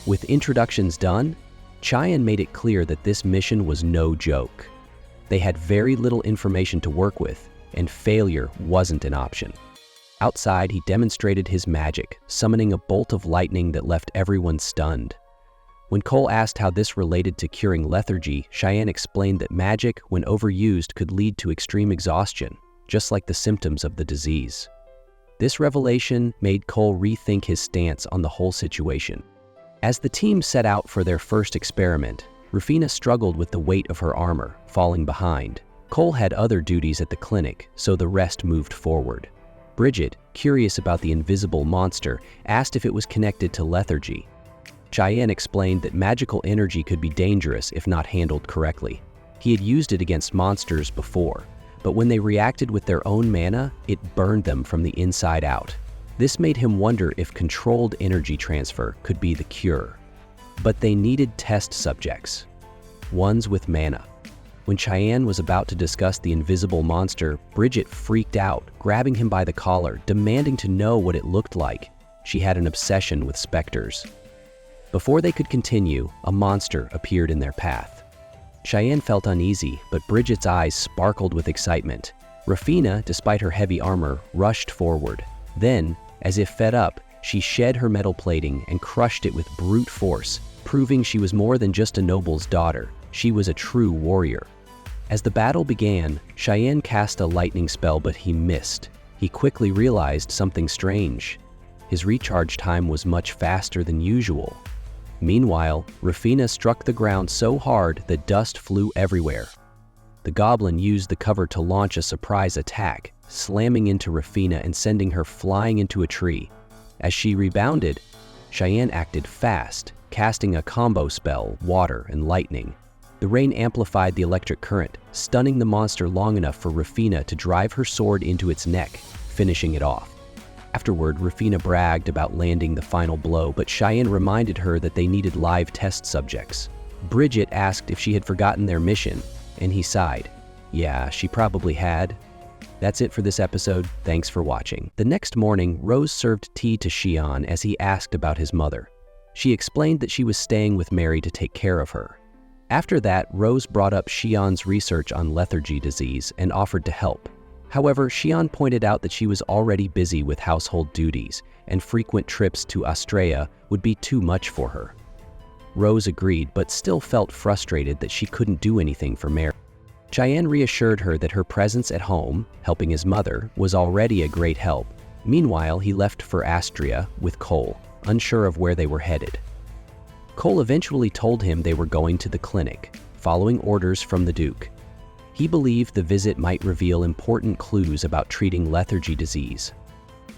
With introductions done, Cheyenne made it clear that this mission was no joke. They had very little information to work with, and failure wasn't an option. Outside, he demonstrated his magic, summoning a bolt of lightning that left everyone stunned. When Cole asked how this related to curing lethargy, Cheyenne explained that magic, when overused, could lead to extreme exhaustion, just like the symptoms of the disease. This revelation made Cole rethink his stance on the whole situation. As the team set out for their first experiment, Rufina struggled with the weight of her armor, falling behind. Cole had other duties at the clinic, so the rest moved forward. Bridget, curious about the invisible monster, asked if it was connected to lethargy. Cheyenne explained that magical energy could be dangerous if not handled correctly. He had used it against monsters before, but when they reacted with their own mana, it burned them from the inside out. This made him wonder if controlled energy transfer could be the cure. But they needed test subjects, ones with mana. When Cheyenne was about to discuss the invisible monster, Bridget freaked out, grabbing him by the collar, demanding to know what it looked like. She had an obsession with specters. Before they could continue, a monster appeared in their path. Cheyenne felt uneasy, but Bridget's eyes sparkled with excitement. Rafina, despite her heavy armor, rushed forward. Then, as if fed up, she shed her metal plating and crushed it with brute force, proving she was more than just a noble's daughter. She was a true warrior. As the battle began, Cheyenne cast a lightning spell, but he missed. He quickly realized something strange. His recharge time was much faster than usual. Meanwhile, Rafina struck the ground so hard that dust flew everywhere. The goblin used the cover to launch a surprise attack, slamming into Rafina and sending her flying into a tree. As she rebounded, Cheyenne acted fast, casting a combo spell, water and lightning. The rain amplified the electric current, stunning the monster long enough for Rafina to drive her sword into its neck, finishing it off. Afterward, Rafina bragged about landing the final blow, but Cheyenne reminded her that they needed live test subjects. Bridget asked if she had forgotten their mission, and he sighed. Yeah, she probably had. That's it for this episode. Thanks for watching. The next morning, Rose served tea to Sion as he asked about his mother. She explained that she was staying with Mary to take care of her. After that, Rose brought up Sion's research on lethargy disease and offered to help. However, Sion pointed out that she was already busy with household duties, and frequent trips to Australia would be too much for her. Rose agreed, but still felt frustrated that she couldn't do anything for Mary. Cheyenne reassured her that her presence at home, helping his mother, was already a great help. Meanwhile, he left for Astria with Cole, unsure of where they were headed. Cole eventually told him they were going to the clinic, following orders from the Duke. He believed the visit might reveal important clues about treating lethargy disease.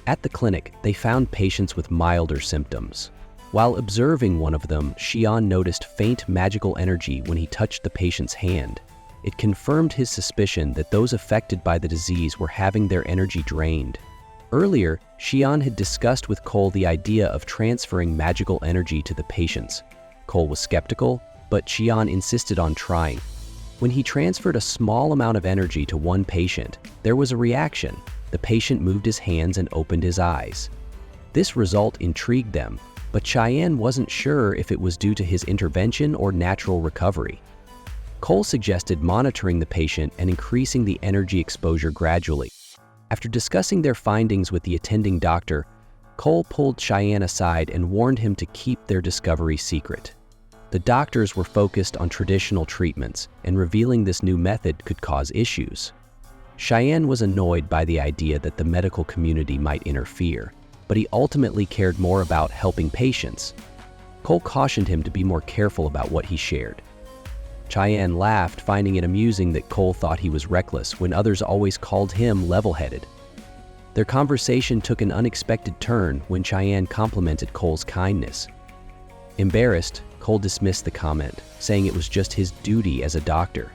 At the clinic, they found patients with milder symptoms. While observing one of them, Sion noticed faint magical energy when he touched the patient's hand. It confirmed his suspicion that those affected by the disease were having their energy drained. Earlier, Sion had discussed with Cole the idea of transferring magical energy to the patients. Cole was skeptical, but Sion insisted on trying. When he transferred a small amount of energy to one patient, there was a reaction. The patient moved his hands and opened his eyes. This result intrigued them, but Cheyenne wasn't sure if it was due to his intervention or natural recovery. Cole suggested monitoring the patient and increasing the energy exposure gradually. After discussing their findings with the attending doctor, Cole pulled Cheyenne aside and warned him to keep their discovery secret. The doctors were focused on traditional treatments, and revealing this new method could cause issues. Cheyenne was annoyed by the idea that the medical community might interfere, but he ultimately cared more about helping patients. Cole cautioned him to be more careful about what he shared. Cheyenne laughed, finding it amusing that Cole thought he was reckless when others always called him level-headed. Their conversation took an unexpected turn when Cheyenne complimented Cole's kindness. Embarrassed, Cole dismissed the comment, saying it was just his duty as a doctor.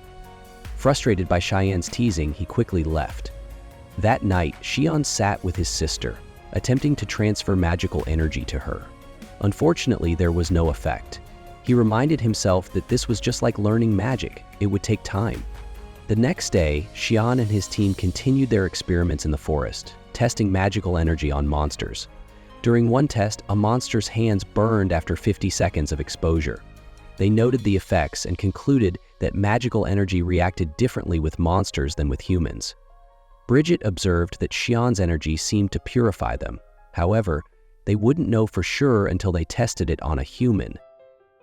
Frustrated by Cheyenne's teasing, he quickly left. That night, Sion sat with his sister, attempting to transfer magical energy to her. Unfortunately, there was no effect. He reminded himself that this was just like learning magic. It would take time. The next day, Sion and his team continued their experiments in the forest, testing magical energy on monsters. During one test, a monster's hands burned after 50 seconds of exposure. They noted the effects and concluded that magical energy reacted differently with monsters than with humans. Bridget observed that Sion's energy seemed to purify them. However, they wouldn't know for sure until they tested it on a human.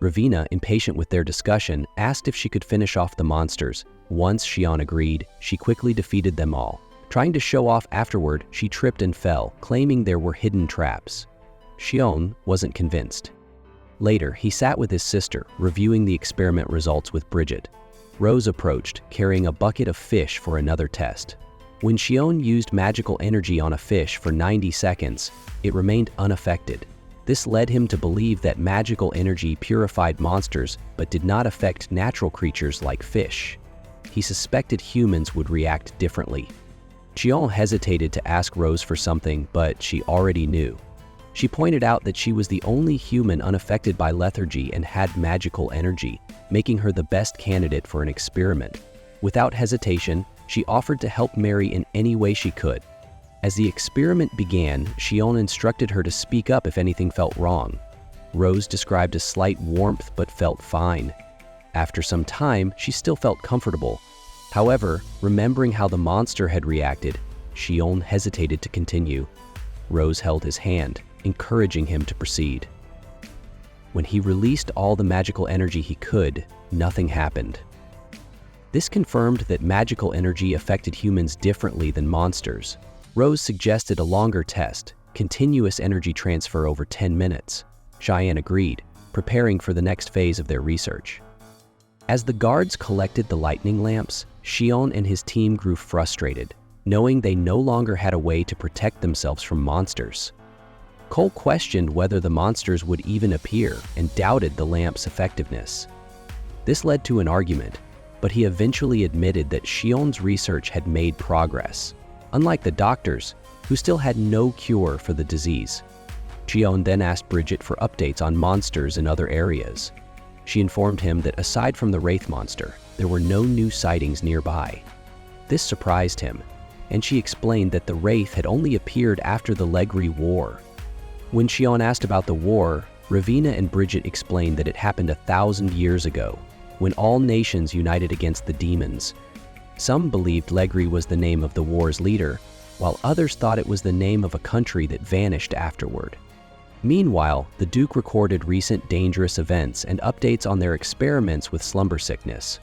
Ravina, impatient with their discussion, asked if she could finish off the monsters. Once Sion agreed, she quickly defeated them all. Trying to show off afterward, she tripped and fell, claiming there were hidden traps. Sion wasn't convinced. Later, he sat with his sister, reviewing the experiment results with Bridget. Rose approached, carrying a bucket of fish for another test. When Sion used magical energy on a fish for 90 seconds, it remained unaffected. This led him to believe that magical energy purified monsters but did not affect natural creatures like fish. He suspected humans would react differently. Sion hesitated to ask Rose for something, but she already knew. She pointed out that she was the only human unaffected by lethargy and had magical energy, making her the best candidate for an experiment. Without hesitation, she offered to help Mary in any way she could. As the experiment began, Sion instructed her to speak up if anything felt wrong. Rose described a slight warmth but felt fine. After some time, she still felt comfortable. However, remembering how the monster had reacted, Sion hesitated to continue. Rose held his hand, encouraging him to proceed. When he released all the magical energy he could, nothing happened. This confirmed that magical energy affected humans differently than monsters. Rose suggested a longer test, continuous energy transfer over 10 minutes. Cheyenne agreed, preparing for the next phase of their research. As the guards collected the lightning lamps, Sion and his team grew frustrated, knowing they no longer had a way to protect themselves from monsters. Cole questioned whether the monsters would even appear and doubted the lamp's effectiveness. This led to an argument, but he eventually admitted that Sion's research had made progress, unlike the doctors, who still had no cure for the disease. Sion then asked Bridget for updates on monsters in other areas. She informed him that aside from the Wraith monster, there were no new sightings nearby. This surprised him, and she explained that the Wraith had only appeared after the Legri War. When Sion asked about the war, Ravina and Bridget explained that it happened 1,000 years ago, when all nations united against the demons. Some believed Legri was the name of the war's leader, while others thought it was the name of a country that vanished afterward. Meanwhile, the Duke recorded recent dangerous events and updates on their experiments with slumber sickness.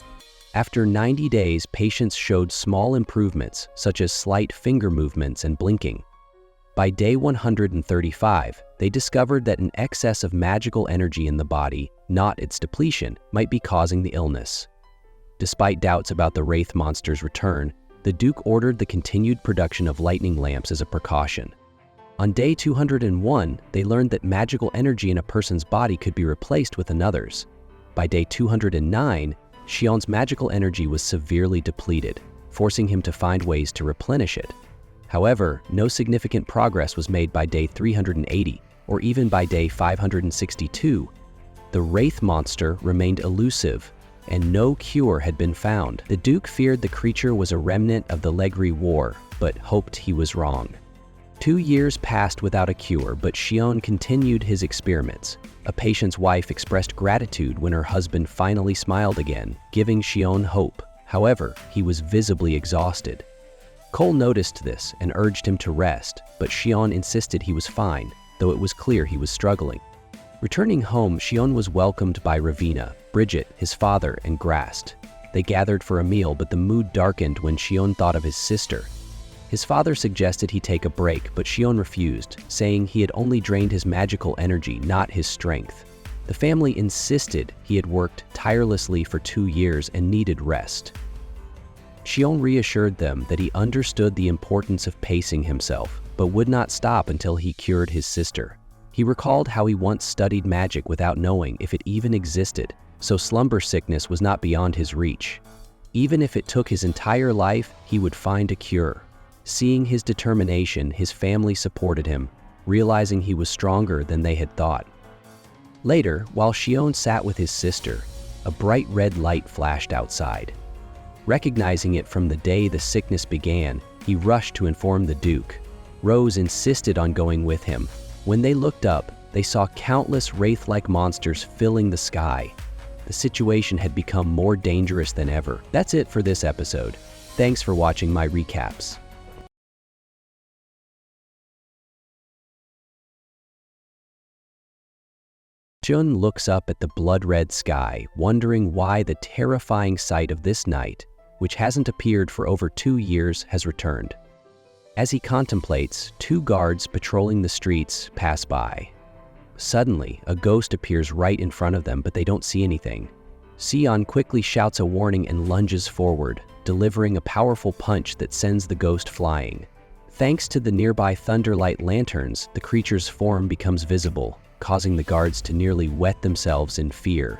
After 90 days, patients showed small improvements, such as slight finger movements and blinking. By day 135, they discovered that an excess of magical energy in the body, not its depletion, might be causing the illness. Despite doubts about the Wraith monster's return, the Duke ordered the continued production of lightning lamps as a precaution. On day 201, they learned that magical energy in a person's body could be replaced with another's. By day 209, Sion's magical energy was severely depleted, forcing him to find ways to replenish it. However, no significant progress was made by day 380, or even by day 562. The Wraith monster remained elusive, and no cure had been found. The Duke feared the creature was a remnant of the Legri War, but hoped he was wrong. 2 years passed without a cure, but Sion continued his experiments. A patient's wife expressed gratitude when her husband finally smiled again, giving Sion hope. However, he was visibly exhausted. Cole noticed this and urged him to rest, but Sion insisted he was fine, though it was clear he was struggling. Returning home, Sion was welcomed by Ravina, Bridget, his father, and Grast. They gathered for a meal, but the mood darkened when Sion thought of his sister. His father suggested he take a break, but Sion refused, saying he had only drained his magical energy, not his strength. The family insisted he had worked tirelessly for 2 years and needed rest. Sion reassured them that he understood the importance of pacing himself, but would not stop until he cured his sister. He recalled how he once studied magic without knowing if it even existed, so slumber sickness was not beyond his reach. Even if it took his entire life, he would find a cure. Seeing his determination, his family supported him, realizing he was stronger than they had thought. Later, while Sion sat with his sister, a bright red light flashed outside. Recognizing it from the day the sickness began, he rushed to inform the Duke. Rose insisted on going with him. When they looked up, they saw countless wraith-like monsters filling the sky. The situation had become more dangerous than ever. That's it for this episode. Thanks for watching my recaps. Jun looks up at the blood-red sky, wondering why the terrifying sight of this night, which hasn't appeared for over 2 years, has returned. As he contemplates, 2 guards patrolling the streets pass by. Suddenly, a ghost appears right in front of them, but they don't see anything. Sion quickly shouts a warning and lunges forward, delivering a powerful punch that sends the ghost flying. Thanks to the nearby thunderlight lanterns, the creature's form becomes visible, causing the guards to nearly wet themselves in fear.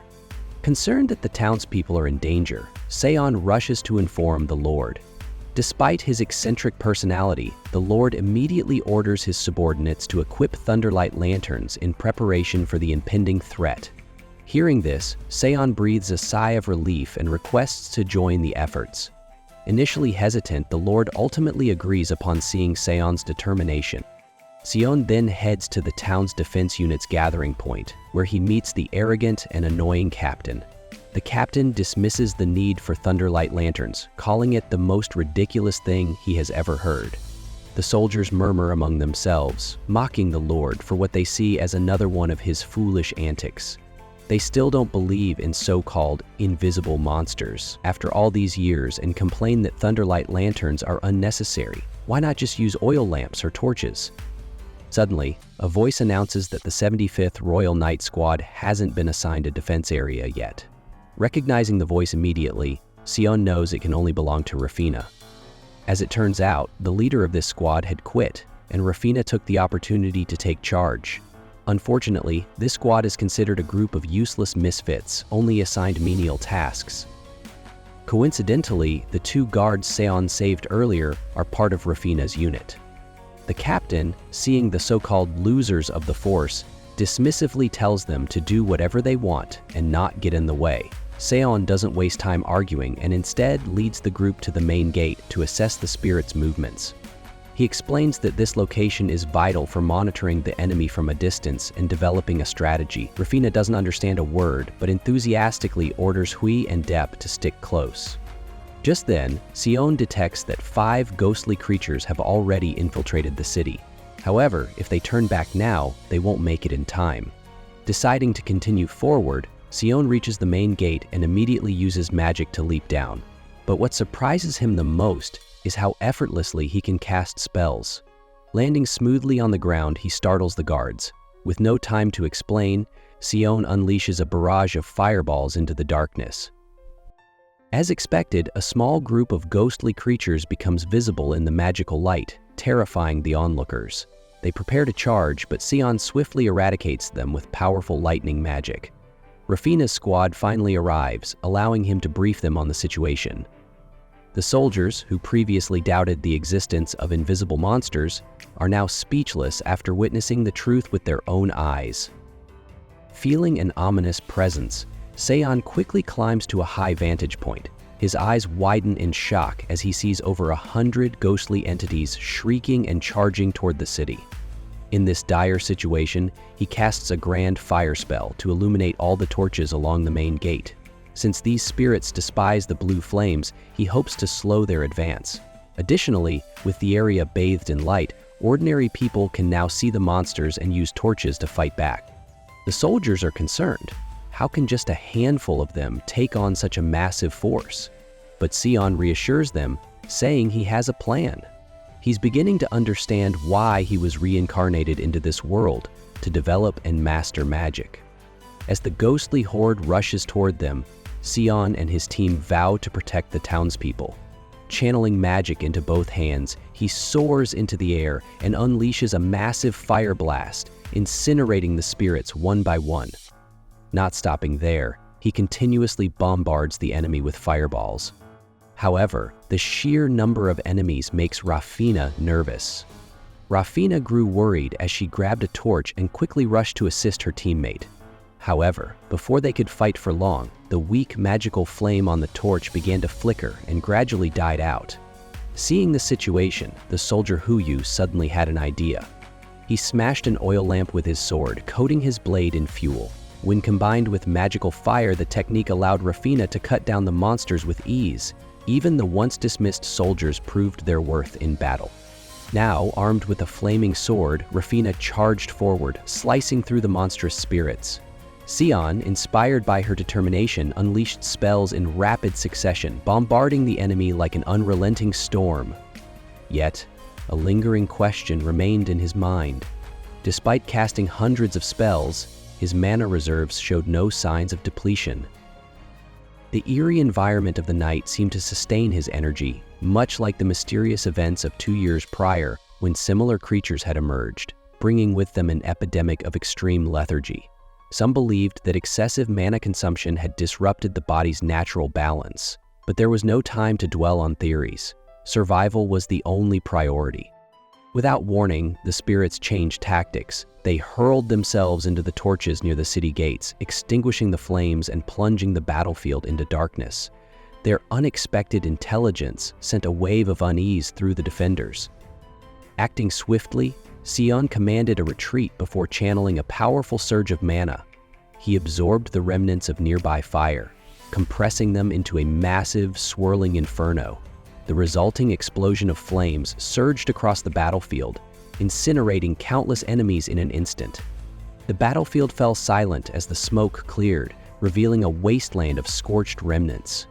Concerned that the townspeople are in danger, Sion rushes to inform the Lord. Despite his eccentric personality, the Lord immediately orders his subordinates to equip thunderlight lanterns in preparation for the impending threat. Hearing this, Sion breathes a sigh of relief and requests to join the efforts. Initially hesitant, the Lord ultimately agrees upon seeing Sion's determination. Sion then heads to the town's defense unit's gathering point, where he meets the arrogant and annoying captain. The captain dismisses the need for thunderlight lanterns, calling it the most ridiculous thing he has ever heard. The soldiers murmur among themselves, mocking the Lord for what they see as another one of his foolish antics. They still don't believe in so-called invisible monsters after all these years and complain that thunderlight lanterns are unnecessary. Why not just use oil lamps or torches? Suddenly, a voice announces that the 75th Royal Knight Squad hasn't been assigned a defense area yet. Recognizing the voice immediately, Sion knows it can only belong to Rafina. As it turns out, the leader of this squad had quit, and Rafina took the opportunity to take charge. Unfortunately, this squad is considered a group of useless misfits, only assigned menial tasks. Coincidentally, the 2 guards Sion saved earlier are part of Rafina's unit. The captain, seeing the so-called losers of the force, dismissively tells them to do whatever they want and not get in the way. Sion doesn't waste time arguing and instead leads the group to the main gate to assess the spirit's movements. He explains that this location is vital for monitoring the enemy from a distance and developing a strategy. Rafina doesn't understand a word, but enthusiastically orders Hui and Depp to stick close. Just then, Sion detects that 5 ghostly creatures have already infiltrated the city. However, if they turn back now, they won't make it in time. Deciding to continue forward, Sion reaches the main gate and immediately uses magic to leap down. But what surprises him the most is how effortlessly he can cast spells. Landing smoothly on the ground, he startles the guards. With no time to explain, Sion unleashes a barrage of fireballs into the darkness. As expected, a small group of ghostly creatures becomes visible in the magical light, terrifying the onlookers. They prepare to charge, but Sion swiftly eradicates them with powerful lightning magic. Rafina's squad finally arrives, allowing him to brief them on the situation. The soldiers, who previously doubted the existence of invisible monsters, are now speechless after witnessing the truth with their own eyes. Feeling an ominous presence, Sion quickly climbs to a high vantage point. His eyes widen in shock as he sees over 100 ghostly entities shrieking and charging toward the city. In this dire situation, he casts a grand fire spell to illuminate all the torches along the main gate. Since these spirits despise the blue flames, he hopes to slow their advance. Additionally, with the area bathed in light, ordinary people can now see the monsters and use torches to fight back. The soldiers are concerned. How can just a handful of them take on such a massive force? But Sion reassures them, saying he has a plan. He's beginning to understand why he was reincarnated into this world, to develop and master magic. As the ghostly horde rushes toward them, Sion and his team vow to protect the townspeople. Channeling magic into both hands, he soars into the air and unleashes a massive fire blast, incinerating the spirits one by one. Not stopping there, he continuously bombards the enemy with fireballs. However, the sheer number of enemies makes Rafina nervous. Rafina grew worried as she grabbed a torch and quickly rushed to assist her teammate. However, before they could fight for long, the weak magical flame on the torch began to flicker and gradually died out. Seeing the situation, the soldier Huyu suddenly had an idea. He smashed an oil lamp with his sword, coating his blade in fuel. When combined with magical fire, the technique allowed Rafina to cut down the monsters with ease. Even the once dismissed soldiers proved their worth in battle. Now, armed with a flaming sword, Rafina charged forward, slicing through the monstrous spirits. Sion, inspired by her determination, unleashed spells in rapid succession, bombarding the enemy like an unrelenting storm. Yet, a lingering question remained in his mind. Despite casting hundreds of spells, his mana reserves showed no signs of depletion. The eerie environment of the night seemed to sustain his energy, much like the mysterious events of 2 years prior when similar creatures had emerged, bringing with them an epidemic of extreme lethargy. Some believed that excessive mana consumption had disrupted the body's natural balance, but there was no time to dwell on theories. Survival was the only priority. Without warning, the spirits changed tactics. They hurled themselves into the torches near the city gates, extinguishing the flames and plunging the battlefield into darkness. Their unexpected intelligence sent a wave of unease through the defenders. Acting swiftly, Sion commanded a retreat before channeling a powerful surge of mana. He absorbed the remnants of nearby fire, compressing them into a massive, swirling inferno. The resulting explosion of flames surged across the battlefield, incinerating countless enemies in an instant. The battlefield fell silent as the smoke cleared, revealing a wasteland of scorched remnants.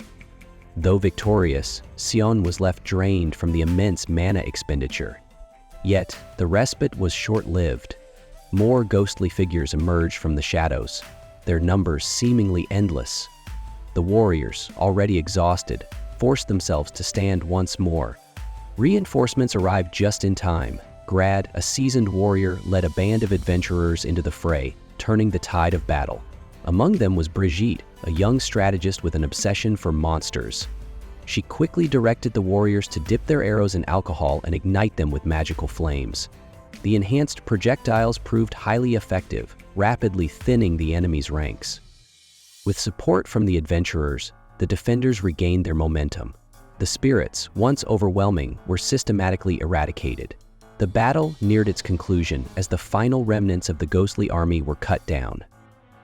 Though victorious, Sion was left drained from the immense mana expenditure. Yet, the respite was short-lived. More ghostly figures emerged from the shadows, their numbers seemingly endless. The warriors, already exhausted, forced themselves to stand once more. Reinforcements arrived just in time. Grad, a seasoned warrior, led a band of adventurers into the fray, turning the tide of battle. Among them was Brigitte, a young strategist with an obsession for monsters. She quickly directed the warriors to dip their arrows in alcohol and ignite them with magical flames. The enhanced projectiles proved highly effective, rapidly thinning the enemy's ranks. With support from the adventurers, the defenders regained their momentum. The spirits, once overwhelming, were systematically eradicated. The battle neared its conclusion as the final remnants of the ghostly army were cut down.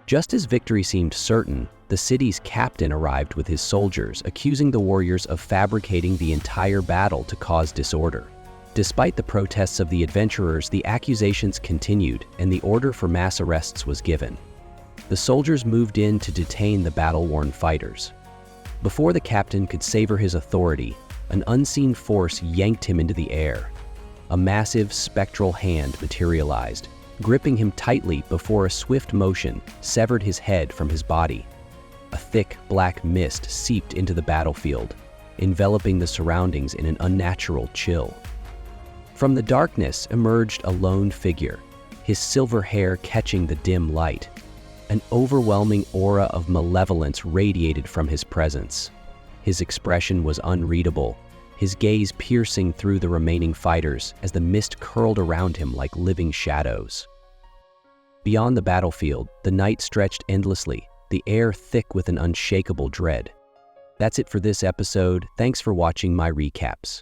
Just as victory seemed certain, the city's captain arrived with his soldiers, accusing the warriors of fabricating the entire battle to cause disorder. Despite the protests of the adventurers, the accusations continued, and the order for mass arrests was given. The soldiers moved in to detain the battle-worn fighters. Before the captain could savor his authority, an unseen force yanked him into the air. A massive, spectral hand materialized, gripping him tightly before a swift motion severed his head from his body. A thick, black mist seeped into the battlefield, enveloping the surroundings in an unnatural chill. From the darkness emerged a lone figure, his silver hair catching the dim light. An overwhelming aura of malevolence radiated from his presence. His expression was unreadable, his gaze piercing through the remaining fighters as the mist curled around him like living shadows. Beyond the battlefield, the night stretched endlessly, the air thick with an unshakable dread. That's it for this episode. Thanks for watching my recaps.